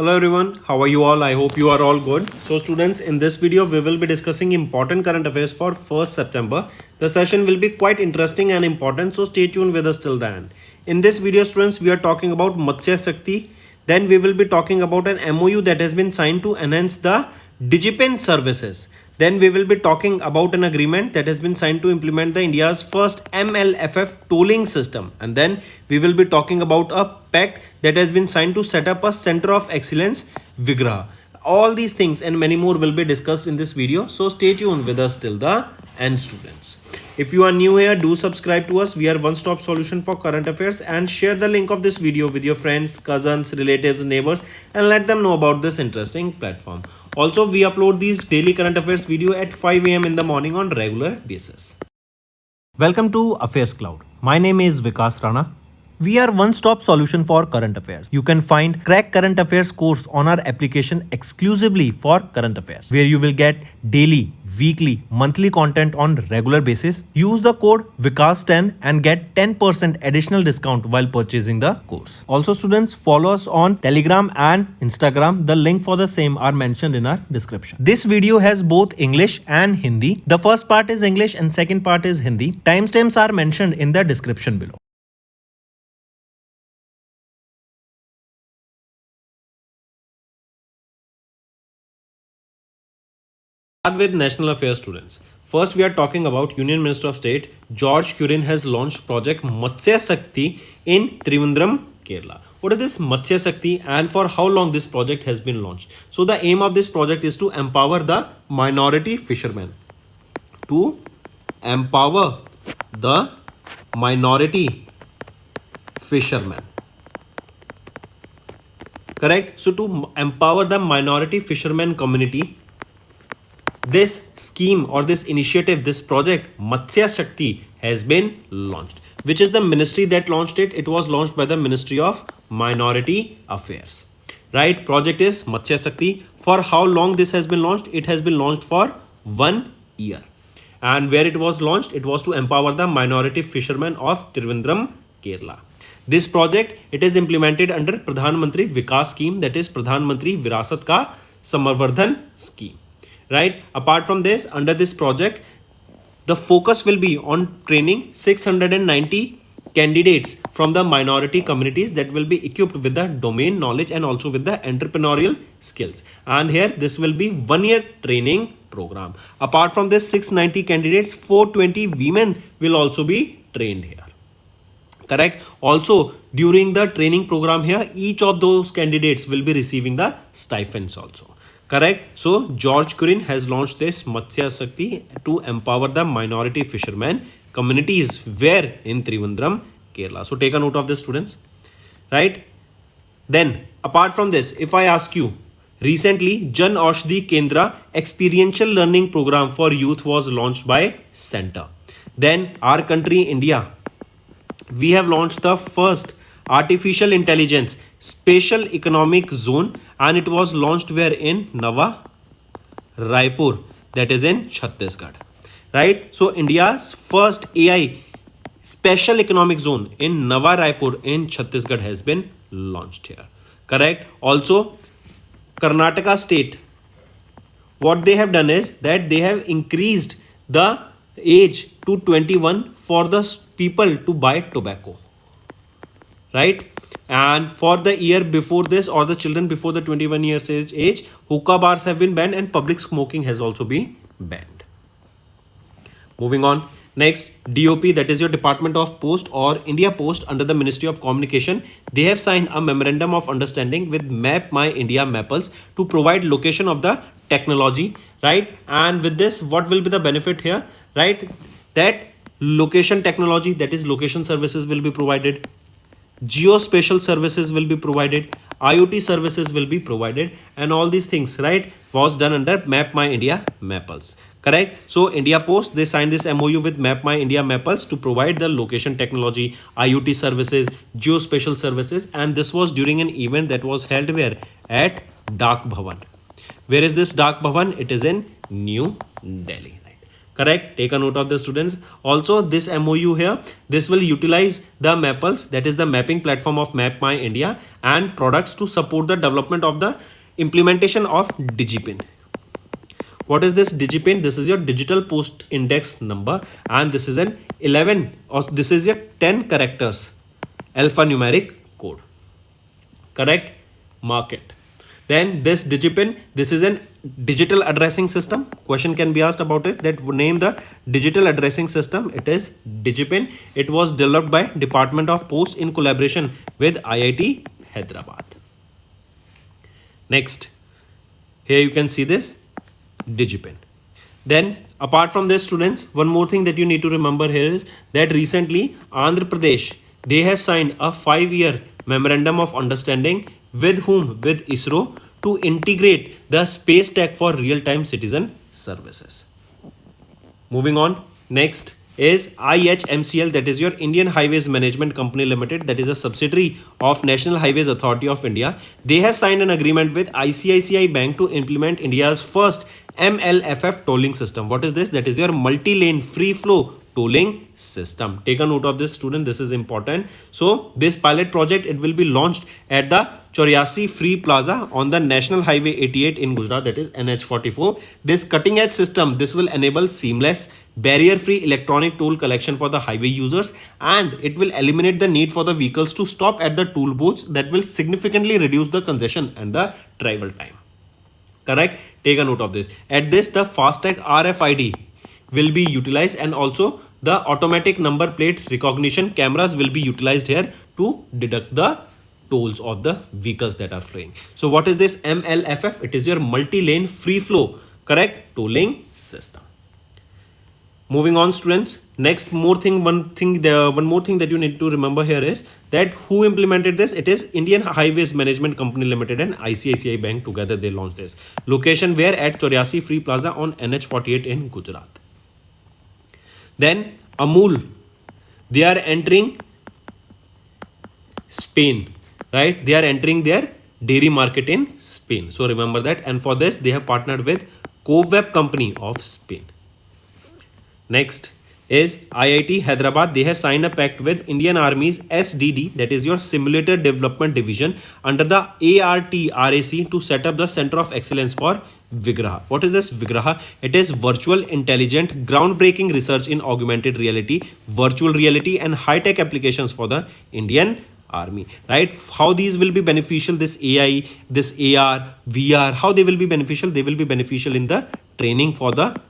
Hello everyone, how are you all? I hope you are all good. So students, in this video we will be discussing important current affairs for 1st September. The session will be quite interesting and important, so stay tuned with us till the end. In this video students, we are talking about Matsya Shakti. Then we will be talking about an MOU that has been signed to enhance the DigiPen services. Then we will be talking about an agreement that has been signed to implement the India's first MLFF tolling system. And then we will be talking about a pact that has been signed to set up a Center of Excellence, Vigraha. All these things and many more will be discussed in this video. So stay tuned with us till the end, students. If you are new here, do subscribe to us. We are one-stop solution for current affairs, and share the link of this video with your friends, cousins, relatives, neighbors, and let them know about this interesting platform. Also, we upload these daily current affairs video at 5 a.m. in the morning on regular basis. Welcome to Affairs Cloud. My name is Vikas Rana. We are one-stop solution for current affairs. You can find Crack Current Affairs course on our application exclusively for current affairs, where you will get daily, weekly, monthly content on regular basis. Use the code VIKAS10 and get 10% additional discount while purchasing the course. Also students, follow us on Telegram and Instagram. The link for the same are mentioned in our description. This video has both English and Hindi. The first part is English and second part is Hindi. Timestamps are mentioned in the description below. Start with national affairs, students. First, we are talking about Union Minister of State George Kurin has launched project Matsya Shakti in Trivandrum, Kerala. What is this Matsya Shakti and for how long this project has been launched? So the aim of this project is to empower the minority fishermen. To empower the minority fishermen. Correct? So to empower the minority fishermen community, this scheme or this initiative, this project Matsya Shakti has been launched. Which is the ministry that launched it? It was launched by the Ministry of Minority Affairs. Right? Project is Matsya Shakti. For how long this has been launched? It has been launched for 1 year. And where it was launched? It was to empower the minority fishermen of Trivandrum, Kerala. This project, it is implemented under Pradhan Mantri Vikas scheme, that is Pradhan Mantri Virasat Ka Samvardhan scheme. Right? Apart from this, under this project, the focus will be on training 690 candidates from the minority communities that will be equipped with the domain knowledge and also with the entrepreneurial skills. And here, this will be 1 year training program. Apart from this 690 candidates, 420 women will also be trained here. Correct? Also, during the training program here, each of those candidates will be receiving the stipends also. Correct? So, George Kurin has launched this Matsya Shakti to empower the minority fishermen communities where in Trivandrum, Kerala. So, take a note of this, students. Right? Then, apart from this, if I ask you, recently Jan Aushadhi Kendra experiential learning program for youth was launched by Center. Then, our country, India, we have launched the first artificial intelligence special economic zone, and it was launched where in Nava Raipur, that is in Chhattisgarh. Right? So India's first AI special economic zone in Nava Raipur in Chhattisgarh has been launched here. Correct? Also, Karnataka state, what they have done is that they have increased the age to 21 for the people to buy tobacco. Right? And for the year before this, or the children before the 21 years age, hookah bars have been banned and public smoking has also been banned. Moving on. Next, DOP, that is your Department of Post or India Post under the Ministry of Communication. They have signed a memorandum of understanding with Map My India Mapples to provide location of the technology. Right? And with this, what will be the benefit here? Right? That location technology, that is location services will be provided. Geospatial services will be provided, IoT services will be provided, and all these things, right, was done under Map My India Mapples. Correct? So India Post, they signed this MOU with Map My India Mapples to provide the location technology, IoT services, geospatial services, and this was during an event that was held where? At Dak Bhavan. Where is this Dak Bhavan? It is in New Delhi. Right? Correct. Take a note of the students. Also, this MOU here, this will utilize the Mapples, that is the mapping platform of Map My India, and products to support the development of the implementation of DigiPin. What is this DigiPin? This is your digital post index number, and this is an 11 or this is your 10 characters alphanumeric code. Correct. Mark it. Then this DigiPin, this is an digital addressing system. Question can be asked about it, that name the digital addressing system. It is DigiPin. It was developed by Department of Post in collaboration with IIT Hyderabad. Next, here you can see this DigiPin. Then apart from this, students, one more thing that you need to remember here is that recently Andhra Pradesh, they have signed a 5-year memorandum of understanding with whom? With ISRO, to integrate the space tech for real-time citizen services. Moving on, next is IHMCL, that is your Indian Highways Management Company Limited, that is a subsidiary of National Highways Authority of India. They have signed an agreement with ICICI Bank to implement India's first MLFF tolling system. What is this? That is your multi-lane free flow tolling system. Take a note of this, student. This is important. So this pilot project, it will be launched at the Choriasi Free Plaza on the National Highway 88 in Gujarat, that is NH44. This cutting edge system, this will enable seamless barrier free electronic toll collection for the highway users, and it will eliminate the need for the vehicles to stop at the toll booths. That will significantly reduce the congestion and the travel time. Correct. Take a note of this. At this, the FASTag RFID will be utilized, and also the automatic number plate recognition cameras will be utilized here to deduct the tolls of the vehicles that are flowing. So what is this MLFF? It is your multi-lane free flow, correct, tolling system. Moving on, students. Next, one more thing that you need to remember here is that who implemented this? It is Indian Highways Management Company Limited and ICICI Bank together. They launched this. Location where? At Choriasi Free Plaza on NH48 in Gujarat. Then Amul, they are entering Spain, right? They are entering their dairy market in Spain. So remember that. And for this, they have partnered with Coweb Company of Spain. Next is IIT Hyderabad. They have signed a pact with Indian Army's SDD, that is your Simulator Development Division, under the ARTRAC to set up the Center of Excellence for Vigraha. What is this Vigraha? It is virtual intelligent groundbreaking research in augmented reality, virtual reality and high-tech applications for the Indian Army, right? How these will be beneficial, this AI, this AR, VR, how they will be beneficial? They will be beneficial in the training for the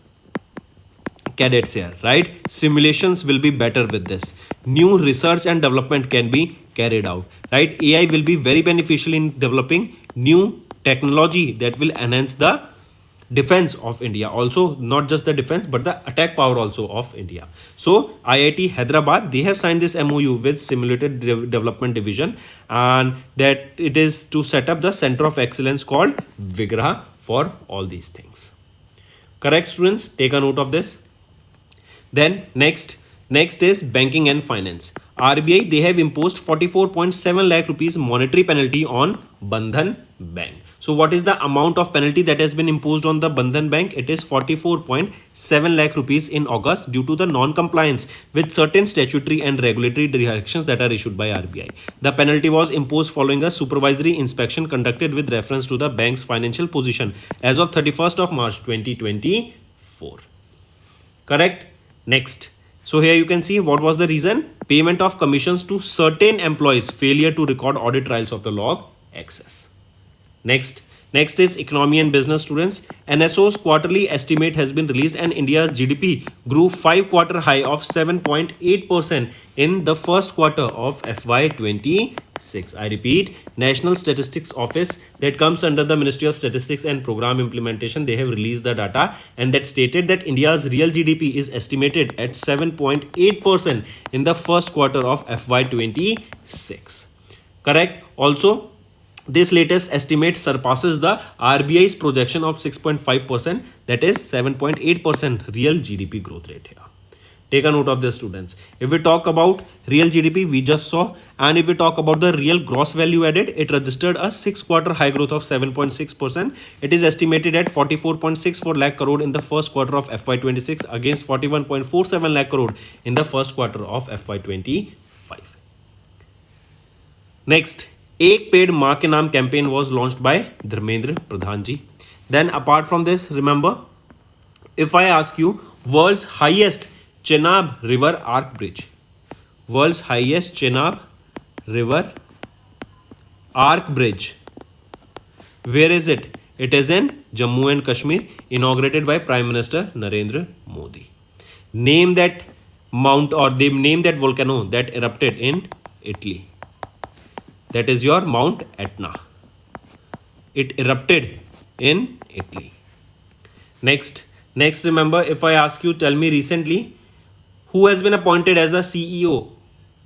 cadets here, right? Simulations will be better with this. New research and development can be carried out, right? AI will be very beneficial in developing new technology that will enhance the defense of India. Also, not just the defense, but the attack power also of India. So, IIT Hyderabad, they have signed this MOU with Simulated Development Division, and that it is to set up the Center of Excellence called Vigraha for all these things. Correct, students? Take a note of this. Then next is banking and finance. RBI, they have imposed 44.7 lakh rupees monetary penalty on Bandhan Bank. So what is the amount of penalty that has been imposed on the Bandhan Bank? It is 44.7 lakh rupees in August due to the non-compliance with certain statutory and regulatory directions that are issued by RBI. The penalty was imposed following a supervisory inspection conducted with reference to the bank's financial position as of 31st of March 2024. Correct? Next. So here you can see what was the reason. Payment of commissions to certain employees, failure to record audit trials of the log excess. Next is economy and business, students. NSO's quarterly estimate has been released and India's GDP grew 5-quarter high of 7.8% in the first quarter of FY26. I repeat, National Statistics Office, that comes under the Ministry of Statistics and Program Implementation, they have released the data, and that stated that India's real GDP is estimated at 7.8% in the first quarter of FY26. Correct? Also, this latest estimate surpasses the RBI's projection of 6.5%, that is 7.8% real GDP growth rate here. Take a note of this, students. If we talk about real GDP, we just saw, and if we talk about the real gross value added, it registered a 6-quarter high growth of 7.6%. It is estimated at 44.64 lakh crore in the first quarter of FY26 against 41.47 lakh crore in the first quarter of FY25. Next, एक पेड़ माँ के नाम campaign was launched by Dharmendra Pradhan ji. Then apart from this, remember, if I ask you world's highest Chenab River Arc Bridge, world's highest Chenab River Arc Bridge, where is it? It is in Jammu and Kashmir, inaugurated by Prime Minister Narendra Modi. Name that mount, or they name that volcano that erupted in Italy. That is your Mount Etna. It erupted in Italy. Next, remember, if I ask you, tell me recently, who has been appointed as the CEO,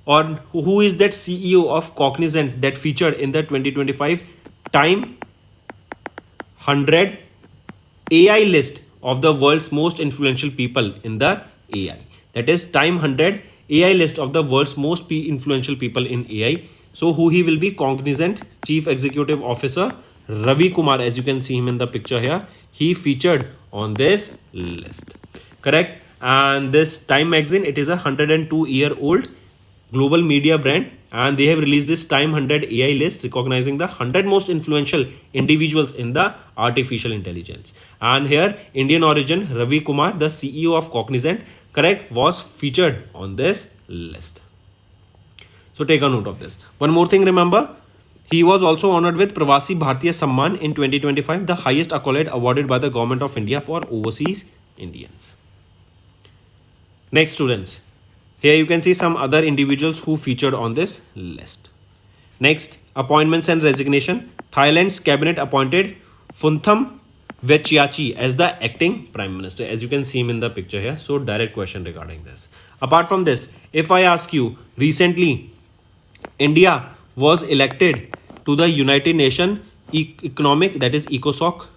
or who is that CEO of Cognizant that featured in the 2025 Time 100 AI list of the world's most influential people in the AI. That is Time 100 AI list of the world's most influential people in AI. So who he will be? Cognizant Chief Executive Officer Ravi Kumar, as you can see him in the picture here. He featured on this list. Correct? And this Time magazine, it is a 102-year-old global media brand, and they have released this Time 100 AI list recognizing the 100 most influential individuals in the artificial intelligence. And here, Indian origin Ravi Kumar, the CEO of Cognizant, correct, was featured on this list. So take a note of this. One more thing, remember, he was also honored with Pravasi Bharatiya Samman in 2025, the highest accolade awarded by the Government of India for overseas Indians. Next, students, here you can see some other individuals who featured on this list. Next, appointments and resignation. Thailand's cabinet appointed Phumtham Vechiachi as the acting prime minister, as you can see him in the picture here. So direct question regarding this. Apart from this, if I ask you, recently India was elected to the United Nations Economic, that is ECOSOC,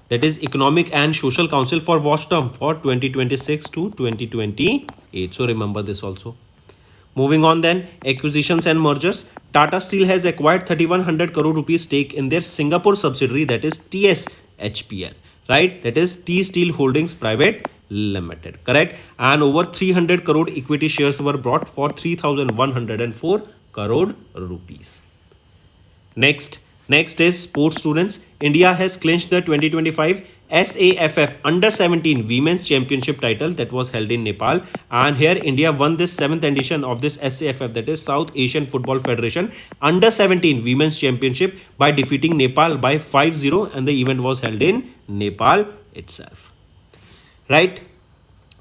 that is Economic and Social Council for watch term for 2026 to 2028. So remember this also. Moving on then, acquisitions and mergers. Tata Steel has acquired 3100 crore rupees stake in their Singapore subsidiary, that is TSHPL, right? That is T Steel Holdings Private Limited, correct? And over 300 crore equity shares were brought for 3104 crore rupees. Next is sports, students. India has clinched the 2025 SAFF Under 17 Women's Championship title that was held in Nepal. And here India won this 7th edition of this SAFF, that is South Asian Football Federation Under 17 Women's Championship, by defeating Nepal by 5-0, and the event was held in Nepal itself. Right?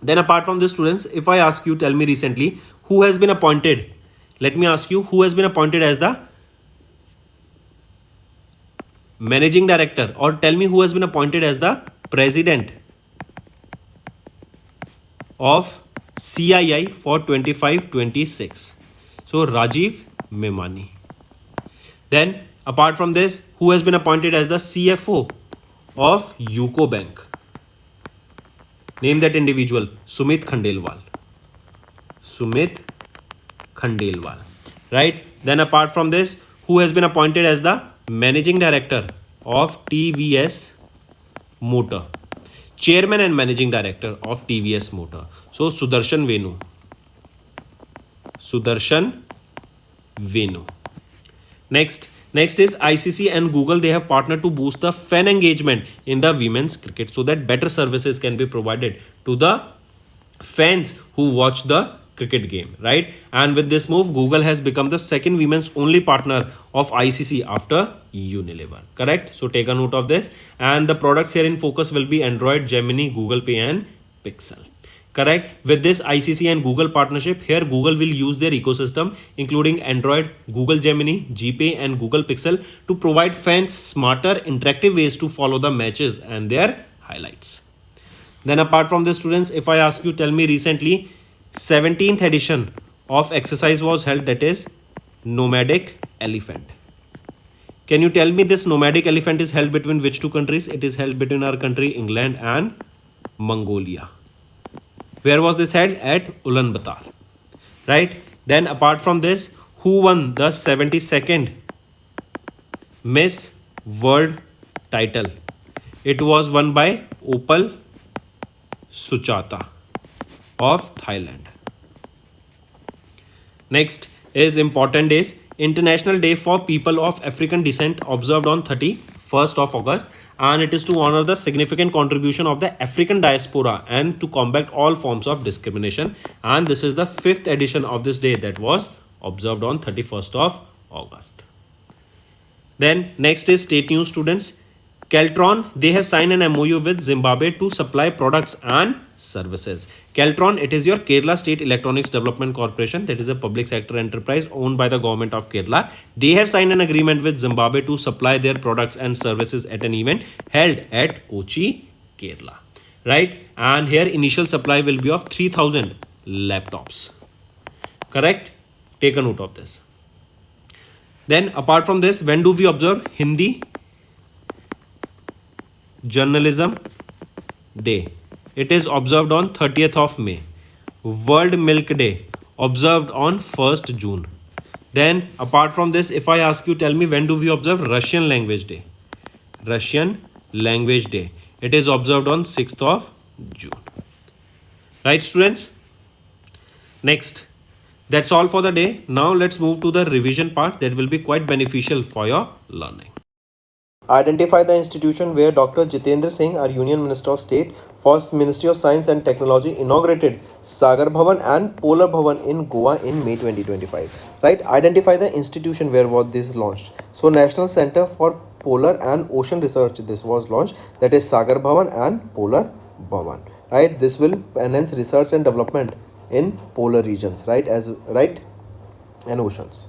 Then apart from this, students, if I ask you, tell me recently, who has been appointed? Let me ask you, who has been appointed as the managing director, or tell me who has been appointed as the president of CII for 25-26. So Rajiv Memani. Then apart from this, who has been appointed as the CFO of UCO Bank? Name that individual. Sumit Khandelwal. Sumit Khandelwal. Right? Then apart from this, who has been appointed as the managing director of TVS Motor? Chairman and managing director of TVS Motor. So Sudarshan Venu. Sudarshan Venu. Next is ICC and Google. They have partnered to boost the fan engagement in the women's cricket so that better services can be provided to the fans who watch the cricket game, right? And with this move, Google has become the second women's only partner of ICC after Unilever, correct? So take a note of this. And the products here in focus will be Android, Gemini, Google Pay and Pixel. Correct? With this ICC and Google partnership, here Google will use their ecosystem including Android, Google Gemini, GPay and Google Pixel to provide fans smarter interactive ways to follow the matches and their highlights. Then apart from this, students, if I ask you, tell me recently 17th edition of exercise was held, that is Nomadic Elephant. Can you tell me this Nomadic Elephant is held between which two countries? It is held between our country England and Mongolia. Where was this held? At Ulaanbaatar. Right? Then apart from this, who won the 72nd Miss World title? It was won by Opal Suchata of Thailand. Next is important days. International Day for People of African Descent observed on 31st of August, and it is to honor the significant contribution of the African diaspora and to combat all forms of discrimination. And this is the 5th edition of this day that was observed on 31st of August. Then next is state news, students. Keltron, they have signed an MOU with Zimbabwe to supply products and services. Keltron, it is your Kerala State Electronics Development Corporation. That is a public sector enterprise owned by the government of Kerala. They have signed an agreement with Zimbabwe to supply their products and services at an event held at Kochi, Kerala. Right? And here initial supply will be of 3,000 laptops. Correct? Take a note of this. Then apart from this, when do we observe Hindi Journalism Day? It is observed on 30th of May. World Milk Day observed on 1st June. Then apart from this, if I ask you, tell me when do we observe Russian Language Day? Russian Language Day. It is observed on 6th of June. Right, students? Next. That's all for the day. Now let's move to the revision part that will be quite beneficial for your learning. Identify the institution where Dr. Jitendra Singh, our Union Minister of State for Ministry of Science and Technology, inaugurated Sagar Bhavan and Polar Bhavan in Goa in May 2025. Right? Identify the institution where was this launched. So National Center for Polar and Ocean Research, this was launched. That is Sagar Bhavan and Polar Bhavan. Right? This will enhance research and development in polar regions, right, and oceans.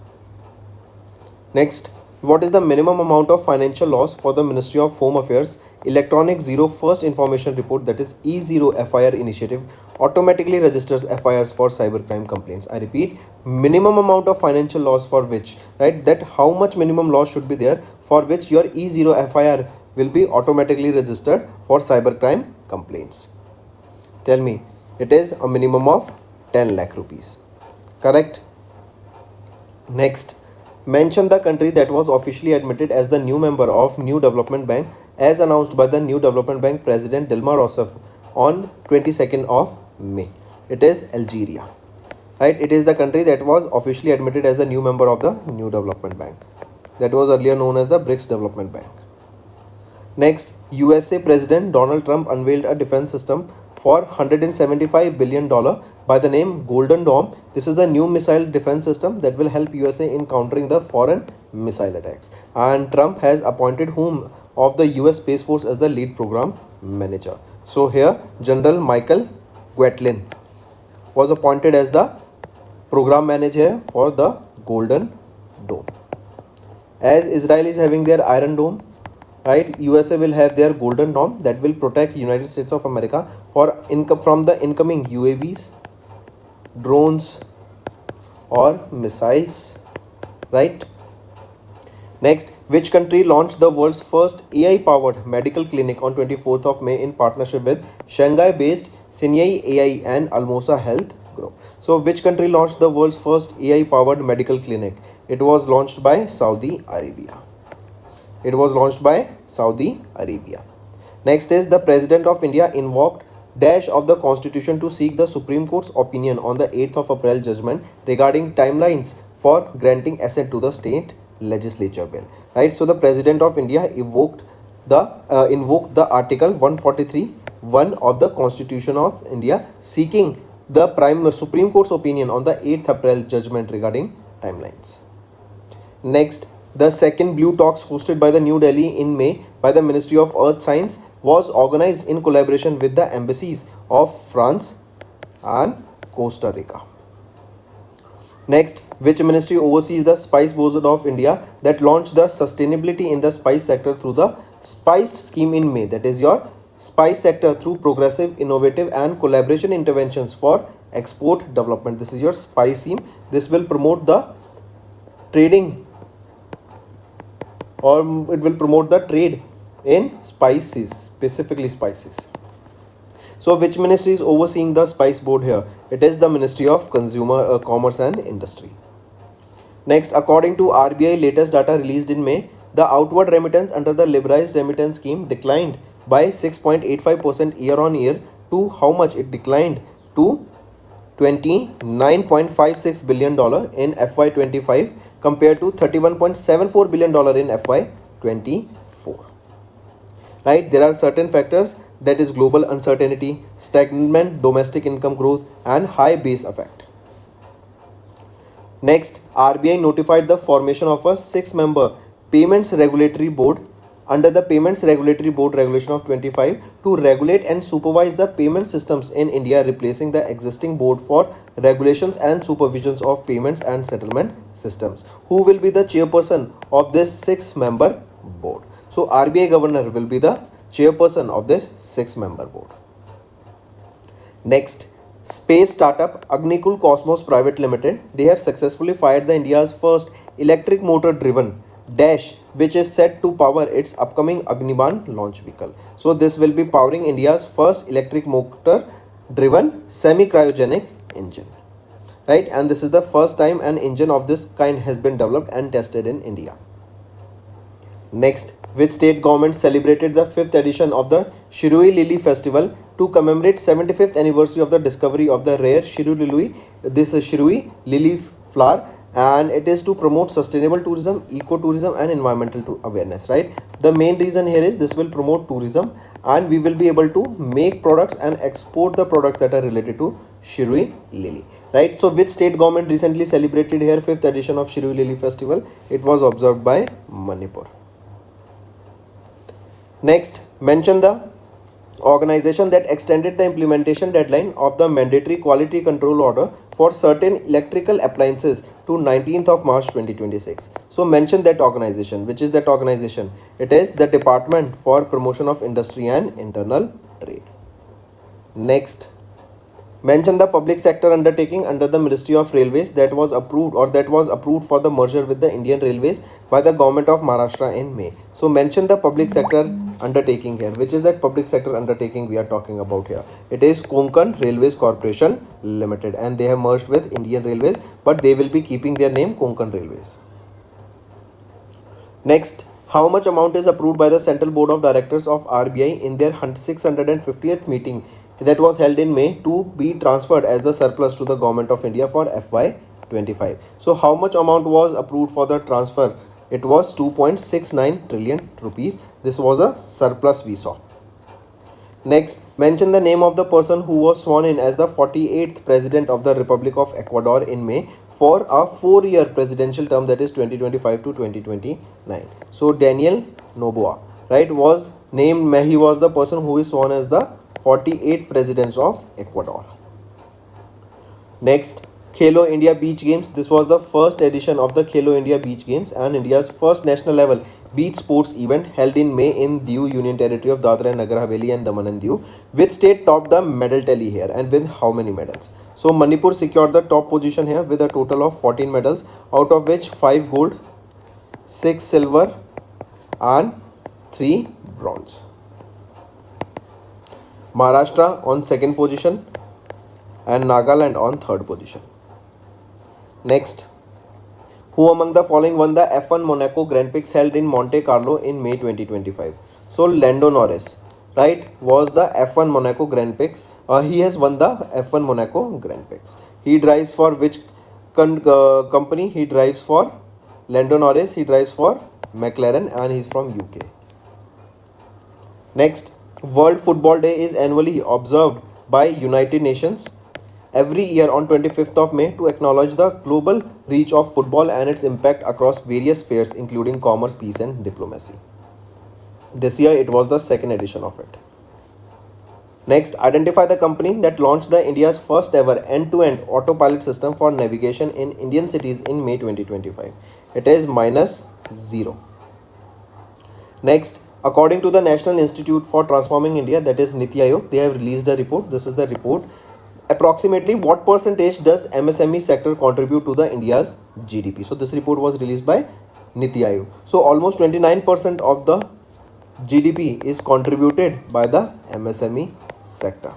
Next, what is the minimum amount of financial loss for the Ministry of Home Affairs Electronic Zero First Information Report, that is E0 FIR initiative, automatically registers FIRs for cybercrime complaints? I repeat, minimum amount of financial loss for which, right, that how much minimum loss should be there for which your E0 FIR will be automatically registered for cybercrime complaints. Tell me, it is a minimum of 10 lakh rupees. Correct? Next, mention the country that was officially admitted as the new member of New Development Bank as announced by the New Development Bank President Dilma Rousseff on 22nd of May. It is Algeria. Right? It is the country that was officially admitted as the new member of the New Development Bank. That was earlier known as the BRICS Development Bank. Next, USA President Donald Trump unveiled a defense system for $175 billion by the name Golden Dome. This is the new missile defense system that will help USA in countering the foreign missile attacks. And Trump has appointed whom of the US Space Force as the lead program manager. So here, General Michael Gatlin was appointed as the program manager for the Golden Dome. As Israel is having their Iron Dome, right, USA will have their Golden Dome that will protect United States of America for from the incoming UAVs, drones or missiles, right? Next, which country launched the world's first AI-powered medical clinic on 24th of May in partnership with Shanghai-based Sinyai AI and Almosa Health Group? So, which country launched the world's first AI-powered medical clinic? It was launched by Saudi Arabia. It was launched by Saudi Arabia. Next is the President of India invoked dash of the Constitution to seek the Supreme Court's opinion on the 8th of April judgment regarding timelines for granting assent to the state legislature bill. Right. So the President of India invoked the Article 143(1) of the Constitution of India, seeking the Supreme Court's opinion on the 8th April judgment regarding timelines. Next, the second Blue Talks hosted by the New Delhi in May by the Ministry of Earth Science was organized in collaboration with the embassies of France and Costa Rica. Next, which ministry oversees the Spice Board of India that launched the sustainability in the spice sector through the Spiced scheme in May? That is your spice sector through progressive, innovative and collaboration interventions for export development. This is your spice scheme. This will promote the trading, or it will promote the trade in spices, specifically spices. So which ministry is overseeing the Spice Board here? It is the Ministry of Consumer Commerce and Industry. Next, according to RBI latest data released in May, the outward remittance under the liberalized remittance scheme declined by 6.85% year on year. To how much it declined? To $29.56 billion in FY25 compared to $31.74 billion in FY24. Right, there are certain factors, that is global uncertainty, stagnant domestic income growth, and high base effect. Next, RBI notified the formation of a 6-member Payments Regulatory Board under the Payments Regulatory Board Regulation of 25 to regulate and supervise the payment systems in India, replacing the existing board for regulations and supervisions of payments and settlement systems. Who will be the chairperson of this 6-member board? So RBI governor will be the chairperson of this 6-member board. Next, space startup Agnikul Cosmos Private Limited, they have successfully fired the India's first electric motor driven dash, which is set to power its upcoming Agniban launch vehicle. So this will be powering India's first electric motor driven semi cryogenic engine, right? And this is the first time an engine of this kind has been developed and tested in India. Next, which state government celebrated the 5th edition of the Shirui Lily Festival to commemorate 75th anniversary of the discovery of the rare Shirui Lily, this is Shirui Lily flower, and it is to promote sustainable tourism, ecotourism, and environmental awareness, right? The main reason here is this will promote tourism, and we will be able to make products and export the products that are related to Shirui Lily, right? So which state government recently celebrated here 5th edition of Shirui Lily Festival? It was observed by Manipur. Next, mention the organization that extended the implementation deadline of the mandatory quality control order for certain electrical appliances to 19th of March 2026. So mention that organization. Which is that organization? It is the Department for Promotion of Industry and Internal Trade. Next, mention the public sector undertaking under the Ministry of Railways that was approved for the merger with the Indian Railways by the government of Maharashtra in May. So mention the public sector undertaking here. Which is that public sector undertaking we are talking about here? It is Konkan Railways Corporation Limited, and they have merged with Indian Railways, but they will be keeping their name Konkan Railways. Next, how much amount is approved by the Central Board of Directors of RBI in their 650th meeting that was held in May to be transferred as the surplus to the Government of India for FY25. So how much amount was approved for the transfer? It was 2.69 trillion rupees. This was a surplus we saw. Next, mention the name of the person who was sworn in as the 48th President of the Republic of Ecuador in May for a 4-year presidential term, that is 2025 to 2029. So Daniel Noboa, right, was named, he was the person who is sworn as the 48th President of Ecuador. Next, Khelo India Beach Games. This was the first edition of the Khelo India Beach Games and India's first national level beach sports event held in May in Diu Union Territory of Dadra and Nagar Haveli and Daman and Diu. Which state topped the medal tally here and with how many medals? So Manipur secured the top position here with a total of 14 medals, out of which 5 gold, 6 silver and 3 bronze. Maharashtra on 2nd position and Nagaland on 3rd position. Next, who among the following won the F1 Monaco Grand Prix held in Monte Carlo in May 2025? So Lando Norris, right, was the F1 Monaco Grand Prix. He has won the F1 Monaco Grand Prix. He drives for which company? He drives for Lando Norris. He drives for McLaren and he's from UK. Next, World Football Day is annually observed by United Nations every year on 25th of May to acknowledge the global reach of football and its impact across various spheres including commerce, peace and diplomacy. This year it was the 2nd edition of it. Next, identify the company that launched the India's first ever end-to-end autopilot system for navigation in Indian cities in May 2025. It is -0. Next, according to the National Institute for Transforming India, that is Niti Aayog, they have released a report. This is the report. Approximately what percentage does MSME sector contribute to the India's GDP? So this report was released by Niti Aayog. So almost 29% of the GDP is contributed by the MSME sector.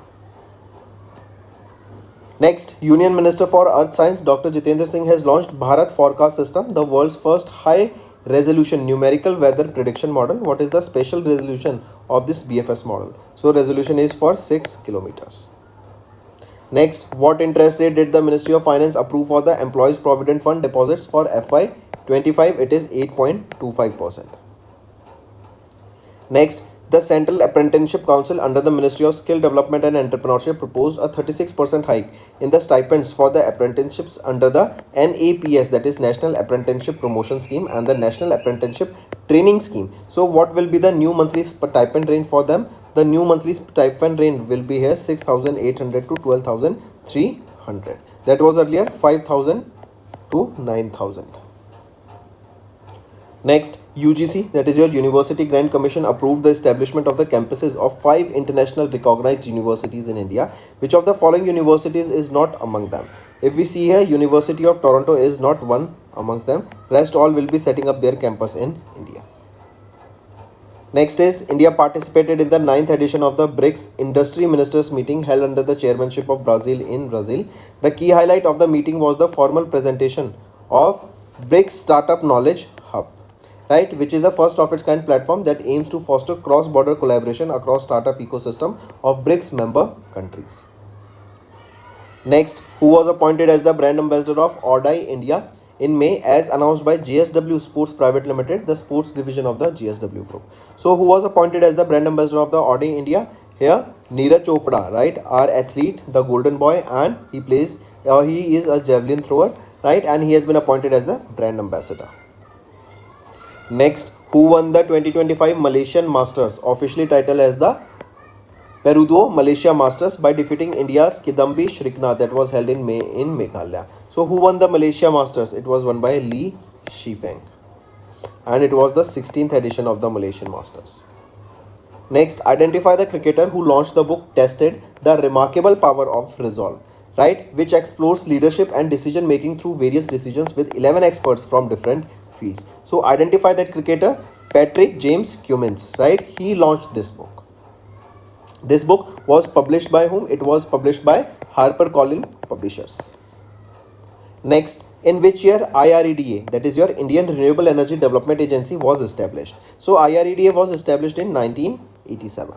Next, Union Minister for Earth Science Dr. Jitendra Singh has launched Bharat Forecast System, the world's first high resolution numerical weather prediction model. What is the special resolution of this BFS model? So resolution is for 6 kilometers. Next, what interest rate did the Ministry of Finance approve for the Employees Provident Fund deposits for FY25? It is 8.25%. Next, the Central Apprenticeship Council under the Ministry of Skill Development and Entrepreneurship proposed a 36% hike in the stipends for the apprenticeships under the NAPS, that is National Apprenticeship Promotion Scheme, and the National Apprenticeship Training Scheme. So what will be the new monthly stipend range for them? The new monthly stipend range will be here 6,800 to 12,300. That was earlier 5,000 to 9,000. Next, UGC, that is your University Grant Commission, approved the establishment of the campuses of 5 international recognized universities in India. Which of the following universities is not among them? If we see here, University of Toronto is not one amongst them. Rest all will be setting up their campus in India. Next is, India participated in the 9th edition of the BRICS Industry Ministers meeting held under the chairmanship of Brazil in Brazil. The key highlight of the meeting was the formal presentation of BRICS Startup Knowledge Hub, right, which is the first of its kind platform that aims to foster cross-border collaboration across startup ecosystem of BRICS member countries. Next, who was appointed as the brand ambassador of Audi India in May as announced by JSW Sports Private Limited, the sports division of the JSW Group. So who was appointed as the brand ambassador of the Audi India? Here, Neeraj Chopra, right, our athlete, the golden boy, and he is a javelin thrower, right, and he has been appointed as the brand ambassador. Next, who won the 2025 Malaysian Masters, officially titled as the Perudo Malaysia Masters, by defeating India's Kidambi Shrikna, that was held in May in Meghalaya. So who won the Malaysia Masters? It was won by Lee Shifeng, and it was the 16th edition of the Malaysian Masters. Next, identify the cricketer who launched the book Tested, The Remarkable Power of Resolve, right, which explores leadership and decision making through various decisions with 11 experts from different fields. So identify that cricketer, Patrick James Cummins, right? He launched this book. This book was published by whom? It was published by HarperCollins Publishers. Next, in which year IREDA, that is your Indian Renewable Energy Development Agency, was established? So IREDA was established in 1987.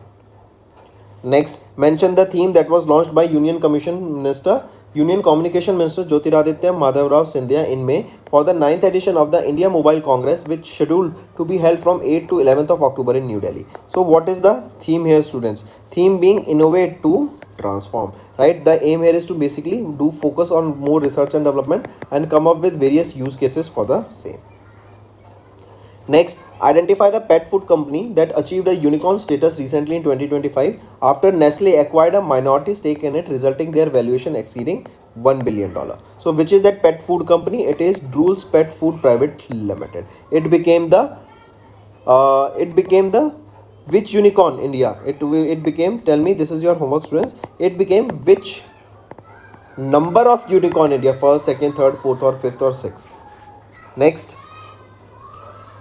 Next, mention the theme that was launched by Union Communication Minister Jyotiraditya Madhavrao Scindia in May for the 9th edition of the India Mobile Congress, which scheduled to be held from 8th to 11th of October in New Delhi. So what is the theme here, students? Theme being innovate to transform, right? The aim here is to basically do focus on more research and development and come up with various use cases for the same. Next, identify the pet food company that achieved a unicorn status recently in 2025 after Nestle acquired a minority stake in it, resulting their valuation exceeding $1 billion. So which is that pet food company? It is Drools Pet Food Private Limited. It became the which unicorn India? It became, tell me, this is your homework, students. It became which number of unicorn India? First, second, third, fourth, or fifth, or sixth? Next,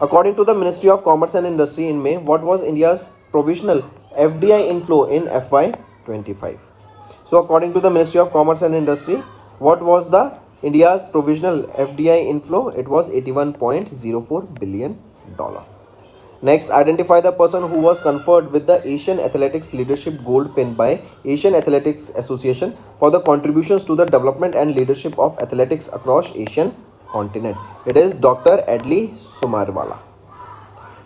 according to the Ministry of Commerce and Industry in May, what was India's provisional FDI inflow in FY25? So according to the Ministry of Commerce and Industry, what was the India's provisional FDI inflow? It was $81.04 billion. Next, identify the person who was conferred with the Asian Athletics Leadership Gold Pin by Asian Athletics Association for the contributions to the development and leadership of athletics across Asian continent. It is Dr. Adli Sumarwala.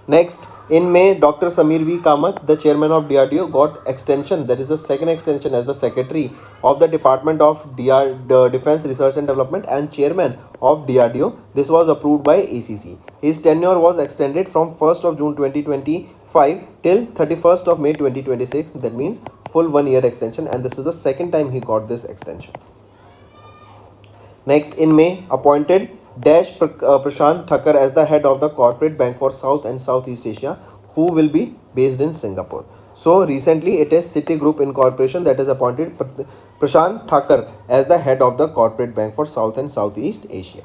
Next, in May, Dr. Samir V. Kamath, the chairman of DRDO, got extension, that is the second extension, as the secretary of the Department of Defense Research and Development and chairman of DRDO. This was approved by ACC. His tenure was extended from 1st of June 2025 till 31st of May 2026. That means full 1 year extension, and this is the second time he got this extension. Next, in May, appointed Prashant Thakur as the head of the corporate bank for South and Southeast Asia, who will be based in Singapore. So recently it is Citigroup Incorporation that has appointed Prashant Thakur as the head of the corporate bank for South and Southeast Asia.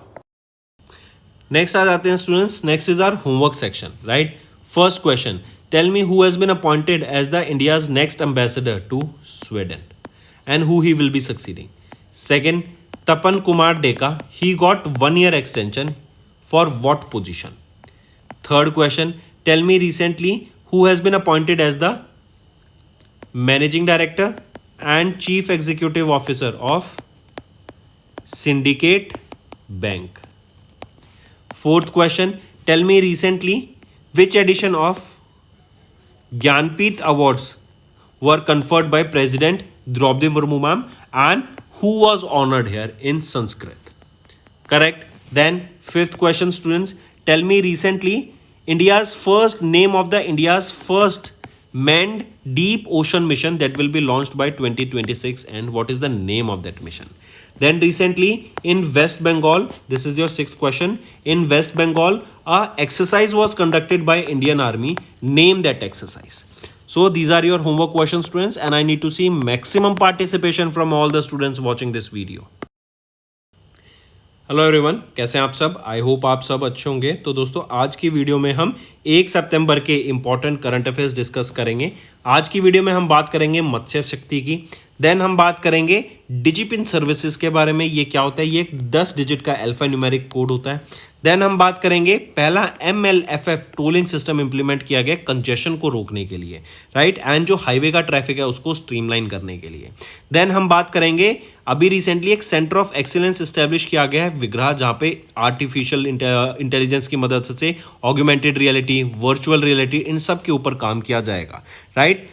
Next आ जाते हैं students. Next is our homework section, right? First question. Tell me who has been appointed as the India's next ambassador to Sweden and who he will be succeeding. Second, Tapan Kumar Deka, he got 1 year extension for what position? Third question, tell me recently who has been appointed as the Managing Director and Chief Executive Officer of Syndicate Bank. Fourth question, tell me recently which edition of Gyanpith Awards were conferred by President Draupadi Murmu ma'am and who was honored here in Sanskrit? Correct. Then fifth question, students, tell me recently India's first manned deep ocean mission that will be launched by 2026 and what is the name of that mission? Then recently in West Bengal, this is your sixth question, in West Bengal a exercise was conducted by Indian Army. Name that exercise. So these are your homework questions, students, and I need to see maximum participation from all the students watching this video. Hello everyone, कैसे हैं आप सब? I hope आप सब अच्छे होंगे। तो दोस्तों आज की वीडियो में हम 1 सितंबर के इंपॉर्टेंट करंट अफेयर्स डिस्कस करेंगे। आज की वीडियो में हम बात करेंगे मत्स्य शक्ति की, देन हम बात करेंगे डिजिपिन सर्विसेज के बारे में, ये क्या होता है, ये एक 10 डिजिट का अल्फा न्यूमेरिक कोड होता है। देन हम बात करेंगे पहला MLFF टोलिंग सिस्टम इंप्लीमेंट किया गया कंजेशन को रोकने के लिए, राइट, एंड जो हाईवे का ट्रैफिक है उसको स्ट्रीमलाइन करने के लिए। देन हम बात करेंगे अभी रिसेंटली एक सेंटर ऑफ एक्सीलेंस एस्टेब्लिश किया गया है विग्रह, जहां पे आर्टिफिशियल इंटेलिजेंस की मदद से ऑग्यूमेंटेड रियलिटी, वर्चुअल रियलिटी, इन सब के ऊपर काम किया जाएगा, राइट।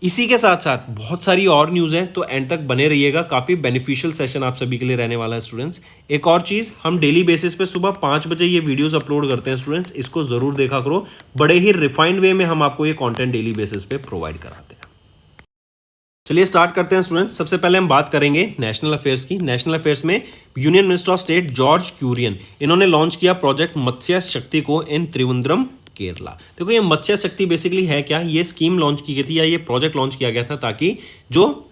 इसी के साथ साथ बहुत सारी और न्यूज़ हैं, तो एंड तक बने रहिएगा। काफ़ी बेनिफिशियल सेशन आप सभी के लिए रहने वाला है स्टूडेंट्स। एक और चीज़, हम डेली बेसिस पे सुबह 5 बजे ये वीडियोस अपलोड करते हैं स्टूडेंट्स, इसको ज़रूर देखा करो। बड़े ही रिफाइंड वे में हम आपको ये कंटेंट डेली बेसिस पे प्रोवाइड कराते हैं। चलिए स्टार्ट करते हैं स्टूडेंट्स। सबसे पहले हम बात करेंगे नेशनल अफेयर्स की। नेशनल अफेयर्स में union minister of state George Kurian, इन्होंने लॉन्च किया प्रोजेक्ट मत्स्य शक्ति को इन त्रिवेंद्रम, केरला। देखो ये मत्स्य शक्ति बेसिकली है क्या, ये स्कीम लॉन्च की गई थी या ये प्रोजेक्ट लॉन्च किया गया था ताकि जो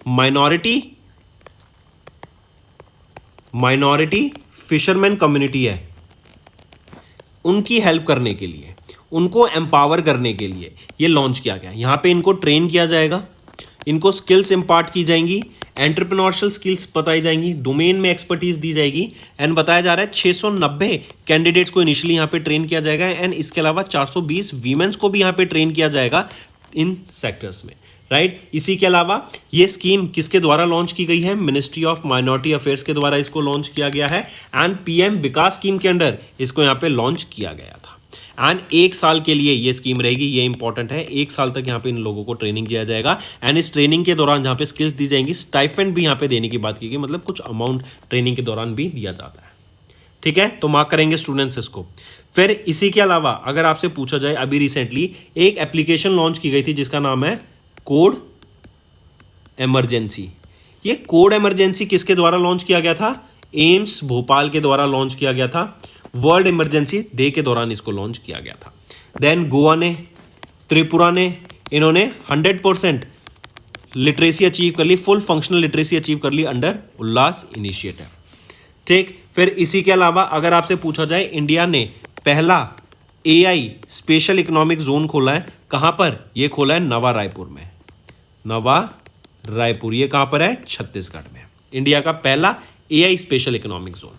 माइनॉरिटी फिशरमैन कम्युनिटी है उनकी हेल्प करने के लिए, उनको एम्पावर करने के लिए ये लॉन्च किया गया। यहां पे इनको ट्रेन किया जाएगा, इनको स्किल्स इंपार्ट की जाएंगी, एंटरप्रेन्योरशियल स्किल्स बताई जाएंगी, डोमेन में एक्सपर्टीज दी जाएगी, एंड बताया जा रहा है 690 कैंडिडेट्स को इनिशियली यहाँ पे ट्रेन किया जाएगा, एंड इसके अलावा 420 वीमेंस को भी यहाँ पे ट्रेन किया जाएगा इन सेक्टर्स में, राइट। इसी के अलावा ये स्कीम किसके द्वारा लॉन्च की गई है, मिनिस्ट्री ऑफ माइनॉरिटी अफेयर्स के द्वारा इसको लॉन्च किया गया है, एंड PM विकास स्कीम के अंडर इसको यहाँ पे लॉन्च किया गया था। एंड 1 साल के लिए ये स्कीम रहेगी, ये इंपॉर्टेंट है। 1 साल तक यहाँ पे इन लोगों को ट्रेनिंग किया जाएगा, एंड इस ट्रेनिंग के दौरान जहाँ पे स्किल्स दी जाएंगी, स्टाइपेंड भी यहाँ पे देने की बात की गई, मतलब कुछ अमाउंट ट्रेनिंग के दौरान भी दिया जाता है, ठीक है। तो मार्क करेंगे स्टूडेंट्स इसको। फिर इसी के अलावा अगर आपसे पूछा जाए, अभी रिसेंटली एक एप्लीकेशन लॉन्च की गई थी जिसका नाम है कोड इमरजेंसी। ये कोड इमरजेंसी किसके द्वारा लॉन्च किया गया था, एम्स भोपाल के द्वारा लॉन्च किया गया था। वर्ल्ड इमरजेंसी डे के दौरान इसको लॉन्च किया गया था। देन गोवा ने, त्रिपुरा ने, इन्होंने 100% लिटरेसी अचीव कर ली, फुल फंक्शनल लिटरेसी अचीव कर ली अंडर उल्लास इनिशिएटिव, ठीक। फिर इसी के अलावा अगर आपसे पूछा जाए, इंडिया ने पहला AI स्पेशल इकोनॉमिक जोन खोला है, कहां पर, ये खोला है नवा रायपुर में। नवा रायपुर ये कहां पर है, छत्तीसगढ़ में, इंडिया का पहला AI special economic zone.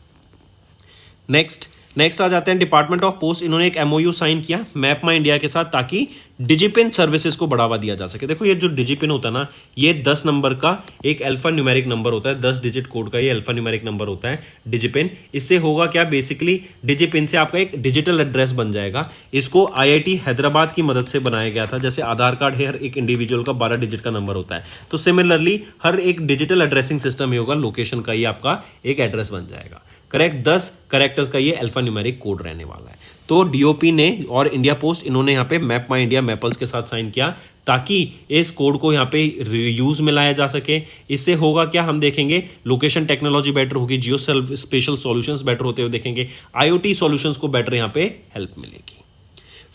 Next आ जाते हैं डिपार्टमेंट ऑफ पोस्ट, इन्होंने एक MOU साइन किया मैप माई इंडिया के साथ ताकि डिजिपिन सर्विसेज को बढ़ावा दिया जा सके। देखो ये जो डिजिपिन होता है ना, ये 10 नंबर का एक अल्फा न्यूमेरिक नंबर होता है, 10 डिजिट कोड का ये अल्फा न्यूमेरिक नंबर होता है डिजिपिन। इससे होगा क्या, बेसिकली डिजिपिन से आपका एक डिजिटल एड्रेस बन जाएगा। इसको IIT हैदराबाद की मदद से बनाया गया था। जैसे आधार कार्ड है हर एक इंडिविजुअल का 12 डिजिट का नंबर होता है, तो सिमिलरली हर एक डिजिटल एड्रेसिंग सिस्टम ही होगा, लोकेशन का ही आपका एक एड्रेस बन जाएगा, करेक्ट। 10 कैरेक्टर्स का ये अल्फा न्यूमेरिक कोड रहने वाला है। तो DOP ने और इंडिया पोस्ट, इन्होंने यहाँ पे मैप माई इंडिया मैपल्स के साथ साइन किया ताकि इस कोड को यहाँ पे रीयूज में लाया जा सके। इससे होगा क्या, हम देखेंगे लोकेशन टेक्नोलॉजी बेटर होगी, जियो स्पेशल सॉल्यूशंस बेटर होते हुए देखेंगे, IoT सॉल्यूशंस को बेटर यहाँ पे हेल्प मिलेगी।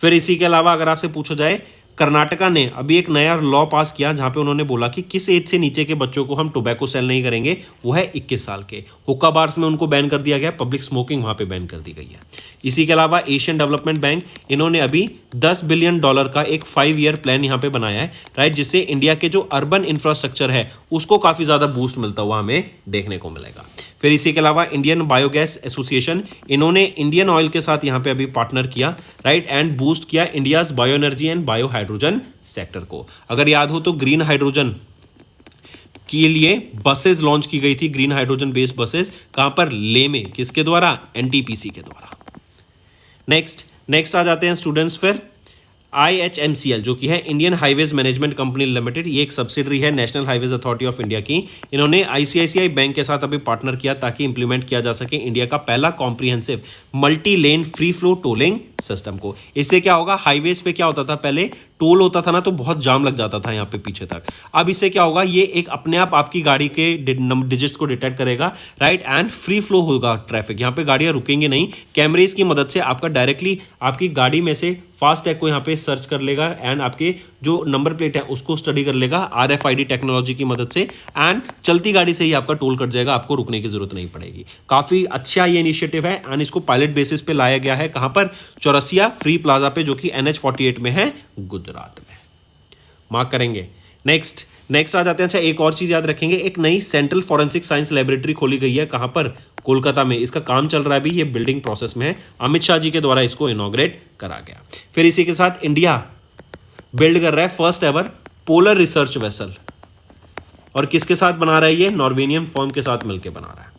फिर इसी के अलावा अगर आपसे पूछा जाए कर्नाटका ने अभी एक नया लॉ पास किया जहां पे उन्होंने बोला कि किस एज से नीचे के बच्चों को हम टोबैको सेल नहीं करेंगे, वो है 21 साल के। हुक्का बार्स में उनको बैन कर दिया गया, पब्लिक स्मोकिंग वहां पे बैन कर दी गई है। इसी के अलावा एशियन डेवलपमेंट बैंक, इन्होंने अभी $10 बिलियन का एक 5 ईयर प्लान यहां पे बनाया है, राइट, जिससे इंडिया के जो अर्बन इंफ्रास्ट्रक्चर है उसको काफी ज्यादा बूस्ट मिलता हुआ हमें देखने को मिलेगा। फिर इसी के अलावा इंडियन बायोगैस एसोसिएशन, इन्होंने इंडियन ऑयल के साथ यहां पे अभी पार्टनर किया, राइट, एंड बूस्ट किया India's bio energy and bio hydrogen sector को। अगर याद हो तो ग्रीन हाइड्रोजन के लिए बसेस लॉन्च की गई थी, ग्रीन हाइड्रोजन बेस्ड बसेस, कहां पर? लेह में। किसके द्वारा? एनटीपीसी के द्वारा। नेक्स्ट आ जाते हैं स्टूडेंट्स फिर IHMCL, जो कि है Indian highways management company limited. ये एक सब्सिडरी है national highways authority of India की। इन्होंने ICICI बैंक के साथ अभी पार्टनर किया ताकि इंप्लीमेंट किया जा सके इंडिया का पहला comprehensive multi lane free flow tolling system को। इससे क्या होगा? हाईवेज पे क्या होता था पहले, टोल होता था ना तो बहुत जाम लग जाता था यहाँ पे पीछे तक। अब इससे क्या होगा, ये एक अपने आप आपकी गाड़ी के डिजिट्स को डिटेक्ट करेगा, राइट, एंड फ्री फ्लो होगा ट्रैफिक। यहाँ पे गाड़ियां रुकेंगी नहीं, कैमरेज की मदद से आपका डायरेक्टली आपकी गाड़ी में से फास्ट टैग को यहाँ पे सर्च कर लेगा एंड आपके जो नंबर प्लेट है उसको स्टडी कर लेगा RFID टेक्नोलॉजी की मदद से, एंड चलती गाड़ी से ही आपका टोल कट जाएगा, आपको रुकने की जरूरत नहीं पड़ेगी। काफी अच्छा ये इनिशिएटिव है एंड इसको पायलट बेसिस पे लाया गया है। कहां पर? चौरसिया फ्री प्लाजा पे, जो कि NH48 में है, गुजरात में। मार्क करेंगे। नेक्स्ट आ जाते हैं। अच्छा, एक और चीज याद रखेंगे, एक नई सेंट्रल फॉरेंसिक साइंस लेबोरेटरी खोली गई है। कहां पर? कोलकाता में। इसका काम चल रहा है अभी, ये बिल्डिंग प्रोसेस में है। अमित शाह जी के द्वारा इसको इनॉग्रेट करा गया। फिर इसी के साथ इंडिया बिल्ड कर रहा है first ever polar research vessel, और किसके साथ बना रहा है? ये नॉर्वेनियन फर्म के साथ मिलकर बना रहा है।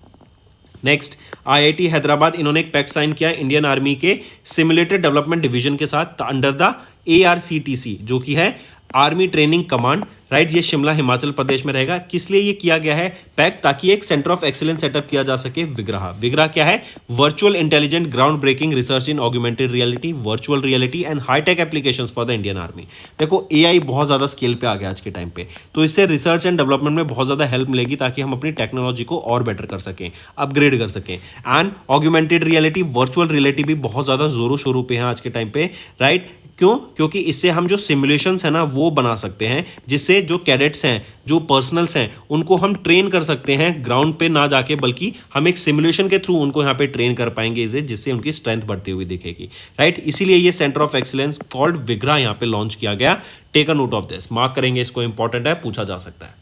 नेक्स्ट, IIT हैदराबाद, इन्होंने एक पैक्ट साइन किया इंडियन आर्मी के सिमुलेटेड डेवलपमेंट डिवीजन के साथ अंडर द ARCTC, जो कि है आर्मी ट्रेनिंग कमांड, राइट। ये शिमला हिमाचल प्रदेश में रहेगा। किस लिए ये किया गया है पैक्ट? ताकि एक सेंटर ऑफ एक्सीलेंस सेटअप किया जा सके। विग्रह क्या है? Virtual intelligent ground breaking research in augmented reality, virtual reality and hi tech applications for the Indian Army. देखो, AI बहुत ज्यादा स्केल पे आ गया आज के टाइम पे, तो इससे रिसर्च एंड डेवलपमेंट में बहुत ज्यादा हेल्प मिलेगी ताकि हम अपनी टेक्नोलॉजी को और बेटर कर सकें, अपग्रेड कर सकें। And augmented reality, virtual reality भी बहुत ज्यादा जोरों शोरों पे है आज के टाइम पे, राइट। क्यों? क्योंकि इससे हम जो सिमुलेशंस है ना वो बना सकते हैं, जिससे जो कैडेट्स हैं, जो पर्सनल्स हैं, उनको हम ट्रेन कर सकते हैं ग्राउंड पे ना जाके, बल्कि हम एक सिमुलेशन के थ्रू उनको यहाँ पे ट्रेन कर पाएंगे इसे, जिससे उनकी स्ट्रेंथ बढ़ती हुई दिखेगी, राइट। इसीलिए ये सेंटर ऑफ एक्सीलेंस कॉल्ड विग्रह यहाँ पे लॉन्च किया गया। Take a note of this, mark करेंगे इसको, इंपॉर्टेंट है, पूछा जा सकता है।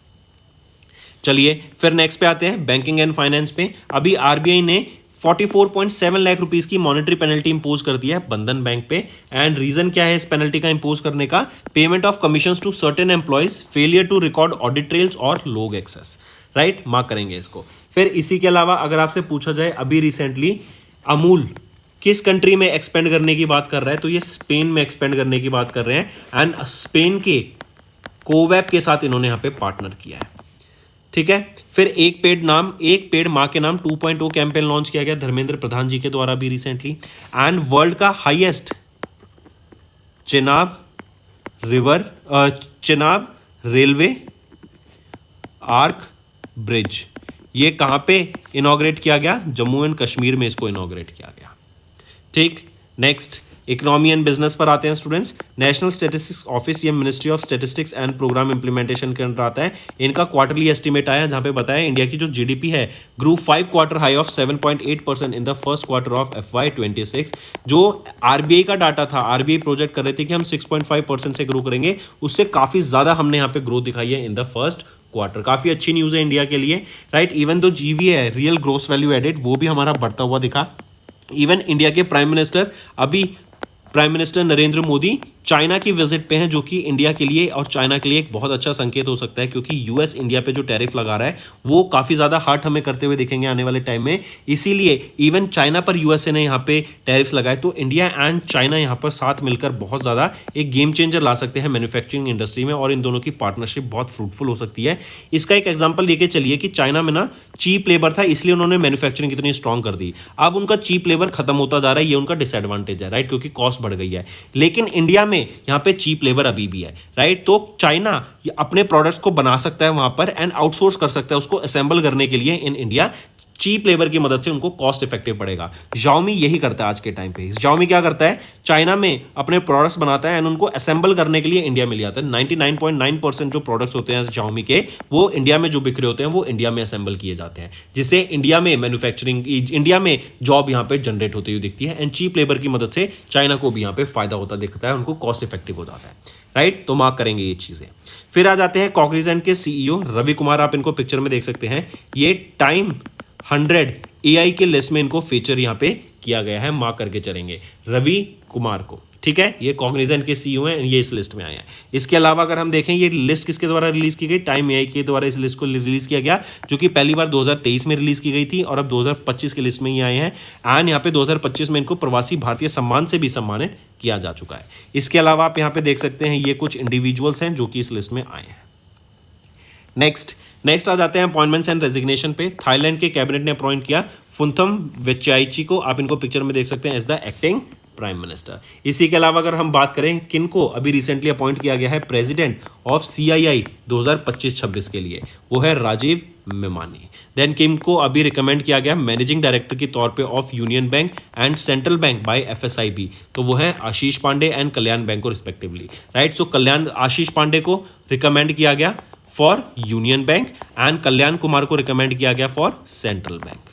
चलिए फिर नेक्स्ट पे आते हैं, बैंकिंग एंड फाइनेंस पे। अभी RBI ने 44.7 लाख रुपीस की मॉनेटरी पेनल्टी इंपोज कर दिया है बंधन बैंक पे। एंड रीजन क्या है इस पेनल्टी का इंपोज करने का? Payment of commissions to certain employees, failure to record audit trails और लोग एक्सेस, राइट। मार्क करेंगे इसको। फिर इसी के अलावा अगर आपसे पूछा जाए अभी रिसेंटली अमूल किस कंट्री में एक्सपेंड करने की बात कर रहा है, तो ये स्पेन में एक्सपेंड करने की बात कर रहे हैं। एंड स्पेन के कोवैप के साथ इन्होंने यहां पे पार्टनर किया है, ठीक है। फिर एक पेड़ मां के नाम 2.0 कैंपेन लॉन्च किया गया धर्मेंद्र प्रधान जी के द्वारा भी रिसेंटली। एंड वर्ल्ड का highest Chenab railway arch bridge, ये कहां पे इनॉग्रेट किया गया? जम्मू एंड कश्मीर में इसको इनॉग्रेट किया गया, ठीक। नेक्स्ट, इकोनॉमी एंड बिजनेस पर आते हैं स्टूडेंट्स। नेशनल स्टैटिस्टिक्स ऑफिस, ये ministry of statistics and programme implementation के अंदर आता है। इनका क्वार्टरली एस्टीमेट आया जहां पे बताया इंडिया की जो GDP है ग्रू 5 quarter high of 7.8% in the first quarter of FY26। जो RBI का डाटा था, RBI प्रोजेक्ट कर रहे थे कि हम 6.5% से ग्रो करेंगे, उससे काफी ज्यादा हमने यहाँ पे ग्रोथ दिखाई है इन द फर्स्ट क्वार्टर। काफी अच्छी न्यूज है इंडिया के लिए, राइट। इवन दो GVA है, रियल ग्रोस वैल्यू एडेड, वो भी हमारा बढ़ता हुआ दिखा। इवन इंडिया के prime minister Narendra Modi China की विजिट पे हैं, जो कि इंडिया के लिए और चाइना के लिए एक बहुत अच्छा संकेत हो सकता है, क्योंकि US इंडिया पे जो टैरिफ लगा रहा है वो काफी ज्यादा हर्ट हमें करते हुए दिखेंगे आने वाले टाइम में। इसीलिए इवन चाइना पर USA ने यहाँ पे टैरिफ लगाए, तो इंडिया एंड चाइना यहाँ पर साथ मिलकर बहुत ज्यादा एक गेम चेंजर ला सकते हैं मैन्युफैक्चरिंग इंडस्ट्री में, और इन दोनों की पार्टनरशिप बहुत फ्रूटफुल हो सकती है। इसका एक एग्जाम्पल लेके चलिए कि चाइना में ना चीप लेबर था, इसलिए उन्होंने मैन्युफैक्चरिंग इतनी स्ट्रॉन्ग कर दी। अब उनका चीप लेबर खत्म होता जा रहा है, ये उनका डिसएडवांटेज है, राइट, क्योंकि कॉस्ट बढ़ गई है। लेकिन इंडिया में यहाँ पे चीप लेबर अभी भी है, राइट। तो चाइना अपने प्रोडक्ट्स को बना सकता है वहां पर एंड आउटसोर्स कर सकता है उसको असेंबल करने के लिए इन इंडिया। चीप लेबर की मदद से उनको कॉस्ट इफेक्टिव पड़ेगा। Xiaomi यही करता है आज के टाइम पे। Xiaomi क्या करता है, चाइना में अपने प्रोडक्ट्स बनाता है एंड उनको असेंबल करने के लिए इंडिया में ले आता है। 99.9% जो प्रोडक्ट्स होते हैं Xiaomi के, वो इंडिया में जो बिक रहे होते हैं वो इंडिया में असेंबल किए जाते हैं, जिससे इंडिया में मैन्युफैक्चरिंग, इंडिया में जॉब यहाँ पे जनरेट होती हुई दिखती है एंड चीप लेबर की मदद से चाइना को भी यहाँ पे फायदा होता दिखता है, उनको कॉस्ट इफेक्टिव हो जाता है, राइट। तो मार्क करेंगे ये चीजें। फिर आ जाते हैं कॉग्निजेंट के सीईओ रवि कुमार, आप इनको पिक्चर में देख सकते हैं। ये टाइम 100 एआई के लिस्ट में इनको फीचर यहां पे किया गया है, मार्क करके चलेंगे रवि कुमार को, ठीक है। ये कॉग्निजेंट के सीईओ हैं, ये इस लिस्ट में आए हैं। इसके अलावा अगर हम देखें, ये लिस्ट किसके द्वारा रिलीज की गई, टाइम एआई के द्वारा इस लिस्ट को रिलीज किया गया, जो कि पहली बार 2023 में रिलीज की गई थी और अब 2025 के लिस्ट में ही आए हैं। एंड यहाँ पे 2025 में इनको प्रवासी भारतीय सम्मान से भी सम्मानित किया जा चुका है। इसके अलावा आप यहाँ पे देख सकते हैं ये कुछ इंडिविजुअल्स हैं जो कि इस लिस्ट में आए हैं। नेक्स्ट आ जाते हैं अपॉइंटमेंट्स एंड रेजिग्नेशन पे। थाईलैंड के कैबिनेट ने अपॉइंट किया फुनथम वेचाइची को, आप इनको पिक्चर में देख सकते हैं, as the acting prime minister. इसी के अलावा अगर हम बात करें किनको अभी रिसेंटली अपॉइंट किया गया है प्रेसिडेंट ऑफ सीआईआई 2025-26 के लिए, वो है राजीव मेमानी। देन किम को अभी रिकमेंड किया गया मैनेजिंग डायरेक्टर के तौर पे of union bank and central bank by FSIB, तो वो है आशीष पांडे एंड कल्याण बैंक को respectively, right. So Ashish Pandey को रिकमेंड किया गया for union bank and Kalyan Kumar को रिकमेंड किया गया फॉर सेंट्रल बैंक।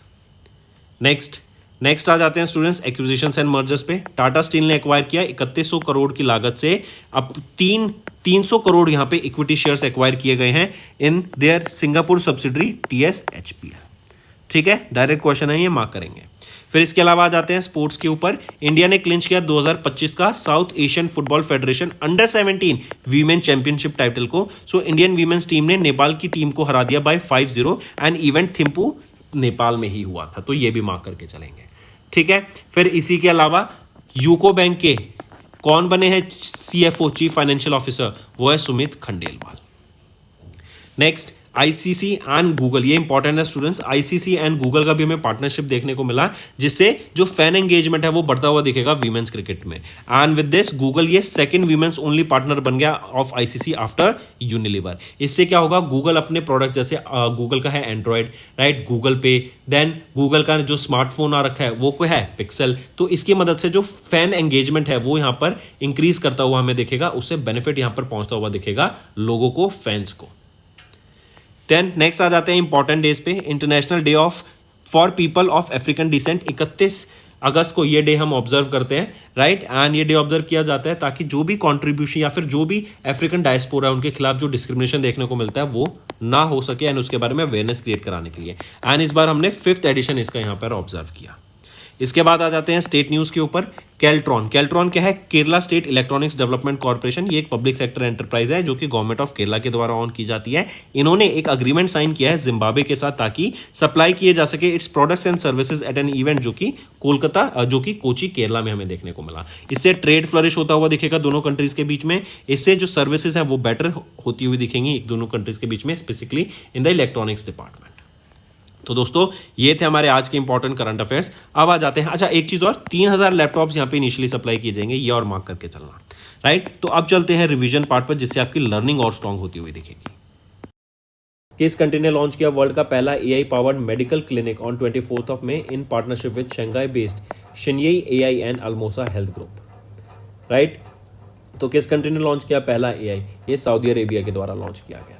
नेक्स्ट आ जाते हैं स्टूडेंट्स एक्विजिशंस एंड मर्जर्स पे। टाटा स्टील ने एक्वायर किया 3100 करोड़ की लागत से, अब 300 करोड़ यहां पे इक्विटी शेयर्स एक्वायर किए गए हैं in their Singapore subsidiary TSHPL, ठीक है। डायरेक्ट क्वेश्चन है ये, मार्क करेंगे। फिर इसके अलावा आ जाते हैं स्पोर्ट्स के ऊपर। इंडिया ने क्लिंच किया 2025 का South Asian football federation under 17 women championship title को। सो इंडियन वीमेन्स टीम ने नेपाल की टीम को हरा दिया by 5-0 and event Thimphu Nepal में ही हुआ था, तो ये भी मार्क करके चलेंगे, ठीक है। फिर इसी के अलावा यूको बैंक के कौन बने हैं CFO, चीफ फाइनेंशियल ऑफिसर, वो है Sumit Khandelwal. Next ICC and Google, ये इंपॉर्टेंट है स्टूडेंट्स। आईसीसी एंड गूगल का भी हमें पार्टनरशिप देखने को मिला, जिससे जो फैन एंगेजमेंट है वो बढ़ता हुआ दिखेगा वीमेंस क्रिकेट में। एंड विद दिस गूगल ये सेकंड वीमेंस ओनली पार्टनर बन गया ऑफ आईसीसी आफ्टर यूनिलीवर। इससे क्या होगा, गूगल अपने प्रोडक्ट जैसे गूगल का है एंड्रॉयड, राइट, गूगल पे, देन गूगल का जो स्मार्टफोन आ रखा है वो कोई है पिक्सल, तो इसकी मदद से जो फैन एंगेजमेंट है वो यहाँ पर इंक्रीज करता हुआ हमें दिखेगा, उससे बेनिफिट यहाँ पर पहुंचता हुआ दिखेगा लोगों को, फैंस को। देन नेक्स्ट आ जाते हैं इंपॉर्टेंट डेज पे। International day of for people of African descent, 31 अगस्त को ये डे हम ऑब्जर्व करते हैं, राइट। एंड ये डे ऑब्जर्व किया जाता है ताकि जो भी कंट्रीब्यूशन या फिर जो भी अफ्रीकन डायस्पोरा है उनके खिलाफ जो डिस्क्रिमिनेशन देखने को मिलता है वो ना हो सके एंड उसके बारे में अवेयरनेस क्रिएट कराने के लिए। एंड इस बार हमने 5th एडिशन इसका यहाँ पर ऑब्जर्व किया। इसके बाद आ जाते हैं स्टेट न्यूज के ऊपर। कैल्ट्रॉन क्या है, Kerala state electronics development corporation, ये एक पब्लिक सेक्टर एंटरप्राइज है जो कि गवर्नमेंट ऑफ केरला के द्वारा ऑन की जाती है। इन्होंने एक अग्रीमेंट साइन किया है जिम्बाब्वे के साथ ताकि सप्लाई किए जा सके its products and services at an event जो कि कोची केरला में हमें देखने को मिला। इससे ट्रेड फ्लरिश होता हुआ दिखेगा दोनों कंट्रीज के बीच में। इससे जो सर्विसेज है वो बेटर होती हुई दिखेंगी दोनों कंट्रीज के बीच में, specifically in the electronics department. तो दोस्तों ये थे हमारे आज के इंपॉर्टेंट करंट अफेयर्स। अब आ जाते हैं, अच्छा एक चीज और, 3000 लैपटॉप्स यहाँ पे इनिशियली सप्लाई किए जाएंगे, ये और मार्क करके चलना, राइट। तो अब चलते हैं रिवीजन पार्ट पर, जिससे आपकी लर्निंग और स्ट्रांग होती हुई दिखेगी। किस कंट्री ने लॉन्च किया वर्ल्ड का पहला AI powered medical clinic on 24 मई in partnership with Shanghai based Synyi AI and Almoosa health group, right. तो किस कंट्री ने लॉन्च किया पहला AI, ये सऊदी अरेबिया के द्वारा लॉन्च किया गया था।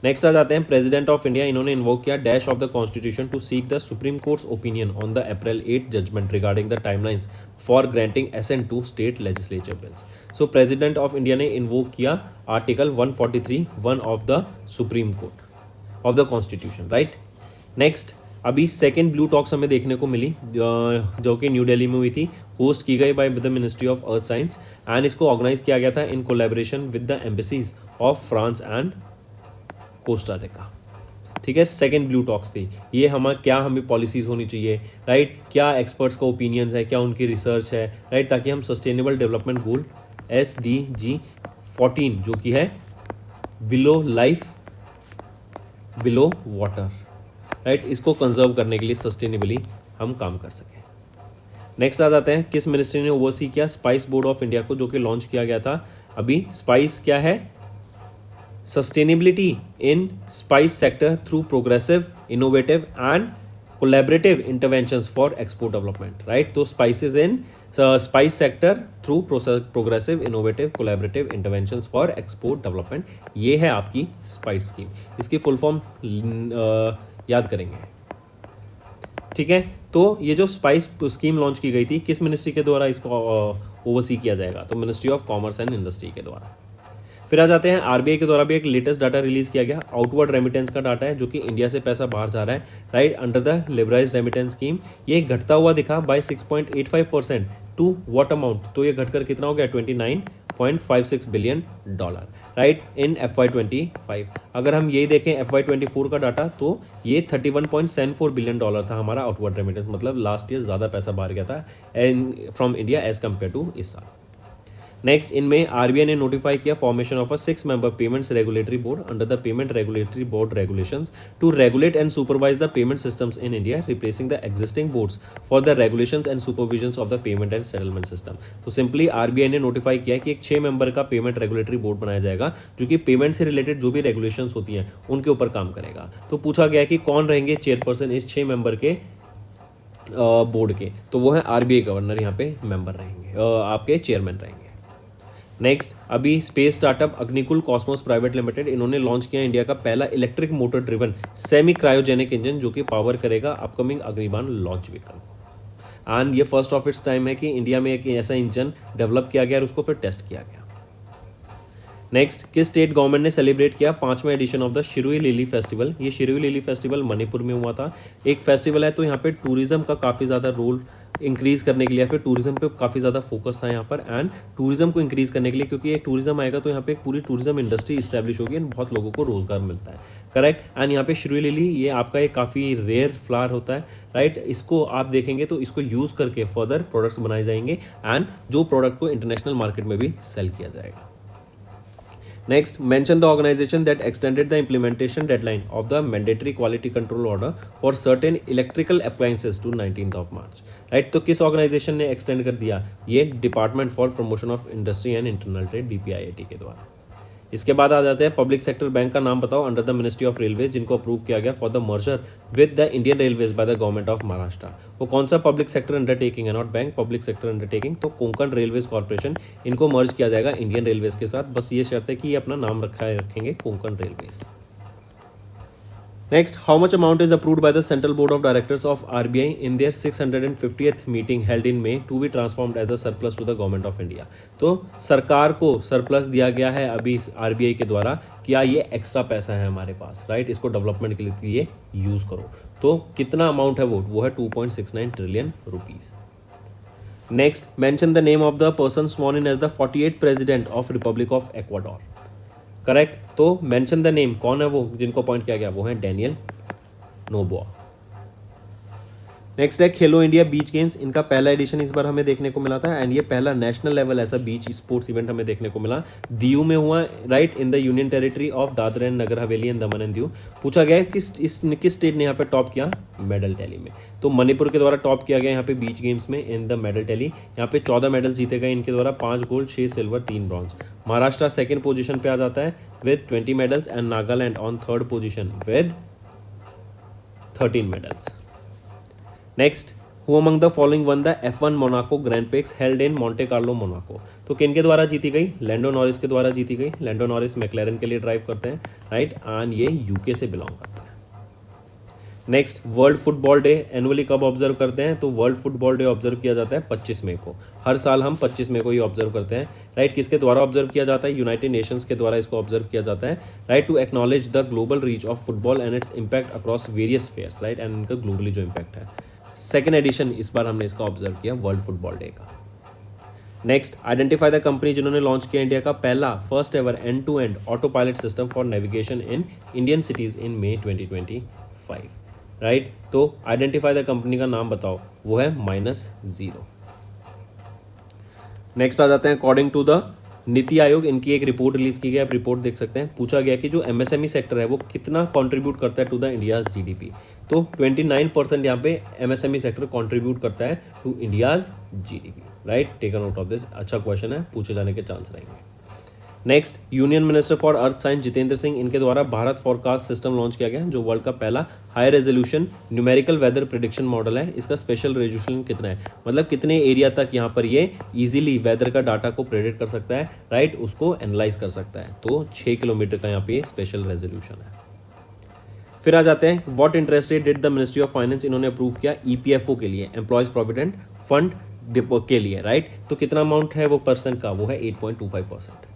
नेक्स्ट आ जाते हैं प्रेसिडेंट ऑफ इंडिया, इन्होंने इन्वोक किया dash of the Constitution to seek the Supreme Court's opinion on the April 8 judgement regarding the timelines for granting assent to state legislature bills. So president of India ने invoke किया article 143(1) of the Supreme Court of the Constitution, right. Next अभी second blue talks हमें देखने को मिली जो कि new Delhi में हुई थी, होस्ट की गई by the ministry of earth science and इसको ऑर्गेनाइज किया गया था in collaboration with the embassies of France and Costa Rica, ठीक है। सेकेंड ब्लू टॉक्स थी ये, क्या हमें पॉलिसीज होनी चाहिए, राइट, क्या एक्सपर्ट्स का ओपिनियंस है, क्या उनकी रिसर्च है, राइट, ताकि हम सस्टेनेबल डेवलपमेंट गोल SDG 14 जो कि है below life below water, right, इसको कंजर्व करने के लिए सस्टेनेबली हम काम कर सकें। नेक्स्ट आ जाते हैं, किस मिनिस्ट्री ने ओवरसी किया स्पाइस बोर्ड ऑफ इंडिया को, जो कि लॉन्च किया गया था अभी। स्पाइस क्या है, sustainability in spice sector through progressive innovative and collaborative interventions for export development, right? तो spices in spice sector through progressive innovative collaborative interventions for export development, ये है आपकी spice scheme. इसकी full form याद करेंगे, ठीक है? तो ये जो स्पाइस स्कीम लॉन्च की गई थी, किस मिनिस्ट्री के द्वारा इसको ओवरसी किया जाएगा? तो ministry of commerce and industry के द्वारा. फिर आ जाते हैं आरबीआई के द्वारा भी एक लेटेस्ट डाटा रिलीज किया गया. आउटवर्ड रेमिटेंस का डाटा है, जो कि इंडिया से पैसा बाहर जा रहा है, right, under the liberalised remittance scheme. ये घटता हुआ दिखा बाय 6.85% टू व्हाट अमाउंट? तो ये घटकर कितना हो गया? $29.56 बिलियन, राइट, इन FY25. अगर हम यही देखें FY24 का डाटा, तो ये $31.74 बिलियन था हमारा आउटवर्ड रेमिटेंस. मतलब लास्ट ईयर ज़्यादा पैसा बाहर गया था from India as compare to इस साल. नेक्स्ट, इनमें आरबीआई ने नोटिफाई किया formation of a 6-member payments regulatory board under the payment regulatory board regulations to regulate and supervise the payment systems in India, replacing the existing boards for the regulations and supervision of the payment and settlement system. तो simply RBI ने notify किया कि एक 6-member का payment regulatory board बनाया जाएगा, जो कि पेमेंट से रिलेटेड जो भी रेगुलेशंस होती हैं उनके ऊपर काम करेगा. तो पूछा गया कि कौन रहेंगे चेयरपर्सन इस 6-member के बोर्ड के? तो वो है आरबीआई गवर्नर, यहाँ पे मेंबर रहेंगे, आपके चेयरमैन रहेंगे. नेक्स्ट, अभी space startup Agnikul Cosmos private limited, इन्होंने लॉन्च किया इंडिया का पहला electric motor driven semi cryogenic engine, जो कि पावर करेगा अपकमिंग अग्निबाण लॉन्च व्हीकल. एंड ये फर्स्ट ऑफ इट्स टाइम है कि इंडिया में एक ऐसा इंजन डेवलप किया गया और उसको फिर टेस्ट किया गया. नेक्स्ट, किस स्टेट गवर्नमेंट ने सेलिब्रेट किया 5वें edition of the Shirui lily festival? ये शिरुई लिली फेस्टिवल मणिपुर में हुआ था. एक फेस्टिवल है, तो यहाँ पे टूरिज्म का काफ़ी ज़्यादा रोल इंक्रीज करने के लिए, फिर टूरिज्म पे काफ़ी ज़्यादा फोकस था यहाँ पर. एंड टूरिज्म को इंक्रीज करने के लिए, क्योंकि एक टूरिज्म आएगा तो यहाँ पे एक पूरी टूरिज्म इंडस्ट्री इस्टेब्लिश होगी एंड बहुत लोगों को रोजगार मिलता है, करेक्ट. एंड यहाँ पे शिरुई लिली, ये आपका एक काफ़ी रेयर फ्लावर होता है, राइट. इसको आप देखेंगे तो इसको यूज़ करके फर्दर प्रोडक्ट्स बनाए जाएंगे एंड जो प्रोडक्ट को इंटरनेशनल मार्केट में भी सेल किया जाएगा. Next, mention the organization that extended the implementation deadline of the mandatory quality control order for certain electrical appliances to 19th of March. Right, तो किस ऑर्गेनाइजेशन ने एक्सटेंड कर दिया? ये department for promotion of industry and internal trade, DPIIT के द्वारा. इसके बाद आ जाते हैं पब्लिक सेक्टर बैंक का नाम बताओ under the ministry of railway, जिनको अप्रूव किया गया for the merger with the Indian railways by the government of Maharashtra. वो कौन सा पब्लिक सेक्टर अंडरटेकिंग है? Not bank, public sector undertaking. तो कोंकण रेलवेज कॉर्पोरेशन, इनको मर्ज किया जाएगा इंडियन रेलवेज के साथ. बस ये शर्त है कि ये अपना नाम रखेंगे Konkan railways. Next, how much amount is approved by the Central Board of Directors of RBI in their 650th meeting held in May to be transformed as a surplus to the Government of India? तो सरकार को surplus दिया गया है अभी RBI के द्वारा, क्या ये एक्स्ट्रा पैसा है हमारे पास, राइट, इसको डेवलपमेंट के लिए यूज़ करो. तो कितना अमाउंट है वो है 2.69 trillion rupees. Next, mention the name of the person sworn in as the 48th president of republic of Ecuador. Correct, तो मेंशन द नेम, कौन है वो जिनको अपॉइंट किया गया? वो है डेनियल नोबोआ. नेक्स्ट है खेलो इंडिया बीच गेम्स, इनका पहला एडिशन इस बार हमें देखने को मिला था एंड ये पहला नेशनल लेवल ऐसा बीच स्पोर्ट्स इवेंट हमें देखने को मिला. दीव में हुआ, right, in the union territory of Dadra and Nagar Haveli and Daman and Diu. पूछा गया है किस स्टेट ने यहाँ पे टॉप किया? मेडल टैली में. तो मणिपुर के द्वारा टॉप किया गया यहाँ पे बीच गेम्स में इन द मेडल टैली. यहाँ पे 14 मेडल जीते गए इनके द्वारा, 5 gold, 6 silver, 3 bronze. Maharashtra second position पे आ जाता है with 20 medals and Nagaland on third position with 13 medals. Next, who among the following one the F1 Monaco grand prix held in Monte Carlo Monaco? तो किन के द्वारा जीती गई? लैंडो नॉरिस के द्वारा जीती गई. लैंडो नॉरिस मैक्लेरन के लिए ड्राइव करते हैं, राइट, एंड ये यूके से बिलोंग करते हैं. Next, world football day annually कब ऑब्जर्व करते हैं? तो वर्ल्ड फुटबॉल डे ऑब्जर्व किया जाता है 25 मई को. हर साल हम 25 मई को ही ऑब्जर्व करते हैं, राइट. किसके द्वारा ऑब्जर्व किया जाता है? यूनाइटेड नेशंस के द्वारा इसको ऑब्जर्व किया जाता है, right, to acknowledge the global reach of football and its impact across various spheres, right, and इनका ग्लोबली जो इम्पैक्ट है. सेकेंड एडिशन इस बार हमने इसका ऑब्जर्व किया वर्ल्ड फुटबॉल डे का. नेक्स्ट, आइडेंटिफाई द कंपनी जिन्होंने लॉन्च किया इंडिया का पहला first ever end to end autopilot system for navigation in Indian cities in May 2025, right. तो आइडेंटिफाई द कंपनी का नाम बताओ, वो है -0. नेक्स्ट आ जाते हैं according to the NITI Aayog, इनकी एक रिपोर्ट रिलीज की गई, आप रिपोर्ट देख सकते हैं. पूछा गया कि जो MSME सेक्टर है वो कितना कंट्रीब्यूट करता है टू द इंडियाज GDP. तो 29% यहाँ पे MSME सेक्टर कंट्रीब्यूट करता है to India's GDP, right. Take a note of this, अच्छा क्वेश्चन है, पूछे जाने के चांस रहेंगे. Next, union minister for earth science Jitendra Singh, इनके द्वारा भारत फॉरकास्ट सिस्टम लॉन्च किया गया है, जो वर्ल्ड का पहला high resolution numerical weather prediction model है। इसका स्पेशल रेजोल्यूशन कितना है, मतलब कितने एरिया तक यहाँ पर ये इजीली वेदर का डाटा को प्रेडिक्ट कर सकता है, राइट, उसको एनालाइज कर सकता है। तो 6 किलोमीटर का यहाँ पे स्पेशल रेजोल्यूशन है। फिर आ जाते हैं, what interest rate did the ministry of finance, इन्होंने अप्रूव किया ईपीएफओ के लिए, एम्प्लॉयज प्रोविडेंट फंड डिपो के लिए, राइट। तो कितना अमाउंट है वो परसेंट का, वो है 8.25%।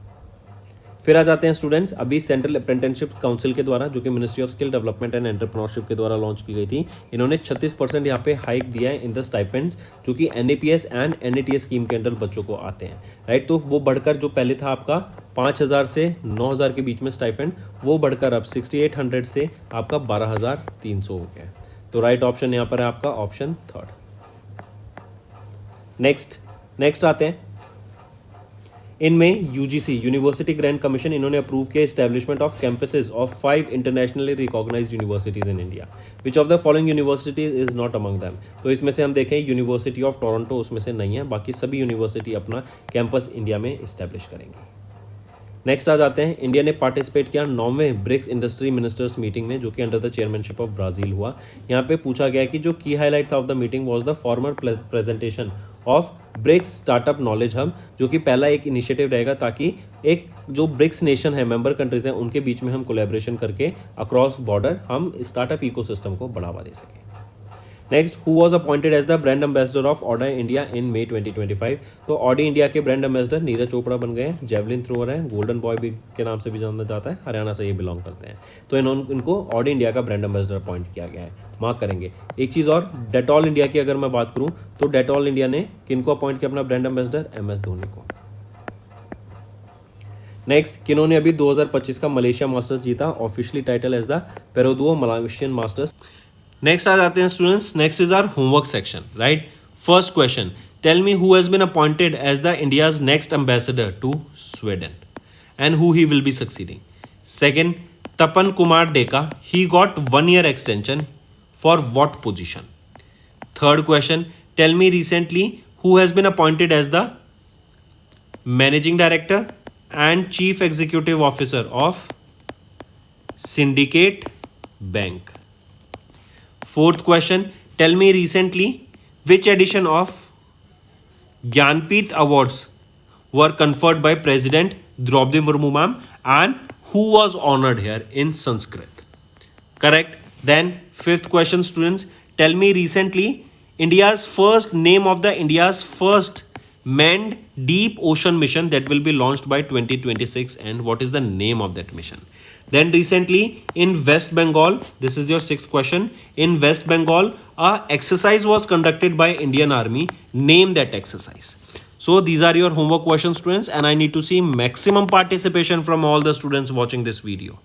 फिर आ जाते हैं स्टूडेंट्स, अभी सेंट्रल अप्रेंटिसशिप काउंसिल के द्वारा, जो कि ministry of skill development and entrepreneurship के द्वारा लॉन्च की गई थी, इन्होंने 36% यहाँ पे हाइक दिया है इन द स्टाइपेंड्स, जो कि एनएपीएस एंड एनएटीएस स्कीम के अंडर बच्चों को आते हैं, राइट। तो वो बढ़कर, जो पहले था आपका 5,000 से 9,000 के बीच में स्टाइपेंड, वो बढ़कर अब 6,800 से आपका 12,300 हो गया है। तो राइट ऑप्शन यहाँ पर है आपका ऑप्शन 3rd। नेक्स्ट आते हैं, इनमें यूजीसी यूनिवर्सिटी ग्रैंड कमीशन, इन्होंने अप्रूव किया establishment of campuses of 5 internationally recognised universities in India, which of the following universities is not among them. तो इसमें से हम देखें, यूनिवर्सिटी ऑफ टोरंटो उसमें से नहीं है, बाकी सभी यूनिवर्सिटी अपना कैंपस इंडिया में इस्टेब्लिश करेंगे। नेक्स्ट आ जाते हैं, इंडिया ने पार्टिसिपेट किया 9वें ब्रिक्स इंडस्ट्री मिनिस्टर्स मीटिंग में, जो कि under the chairmanship of Brazil हुआ। यहाँ पे पूछा गया कि जो की हाईलाइट था of the meeting was the formal presentation of BRICS startup knowledge hub, जो कि पहला एक इनिशिएटिव रहेगा, ताकि एक जो ब्रिक्स नेशन है, मेंबर कंट्रीज हैं, उनके बीच में हम कोलैबोरेशन करके अक्रॉस बॉर्डर हम स्टार्टअप इकोसिस्टम को बढ़ावा दे सकें। Next, who was appointed as the brand ambassador of Audi India in May 2025। तो ऑडी इंडिया के ब्रांड एम्बेसडर नीरज चोपड़ा बन गए हैं, जेवलिन थ्रोअर हैं, गोल्डन बॉय भी के नाम से भी जाना जाता है, हरियाणा से ये बिलोंग करते हैं। तो इनको ऑडी इंडिया का ब्रांड एम्बेसडर अपॉइंट किया गया है, मार्क करेंगे। एक चीज़ और, डेटॉल इंडिया की अगर मैं बात करूं, तो डेटॉल इंडिया ने किनको अपॉइंट किया अपना ब्रांड एम्बेसडर, MS धोनी को। नेक्स्ट, किन्होंने अभी 2025 का मलेशिया मास्टर्स जीता, officially title as the Perodua Malaysian Masters. Next आ जाते हैं students, next is our homework section, right. First question, tell me who has been appointed as the India's next ambassador to Sweden and who he will be succeeding. Second, Tapan Kumar Deka, he got 1 year extension for what position? Third question, tell me recently who has been appointed as the managing director and chief executive officer of Syndicate Bank. Fourth question, tell me recently which edition of Gyanpith Awards were conferred by President Draupadi Murmu ma'am and who was honored here in Sanskrit? Correct. Then fifth question, students, tell me recently India's first manned deep ocean mission that will be launched by 2026, and what is the name of that mission? Then recently in West Bengal, this is your sixth question, in West Bengal a exercise was conducted by Indian Army, name that exercise. So these are your homework questions, students, and I need to see maximum participation from all the students watching this video.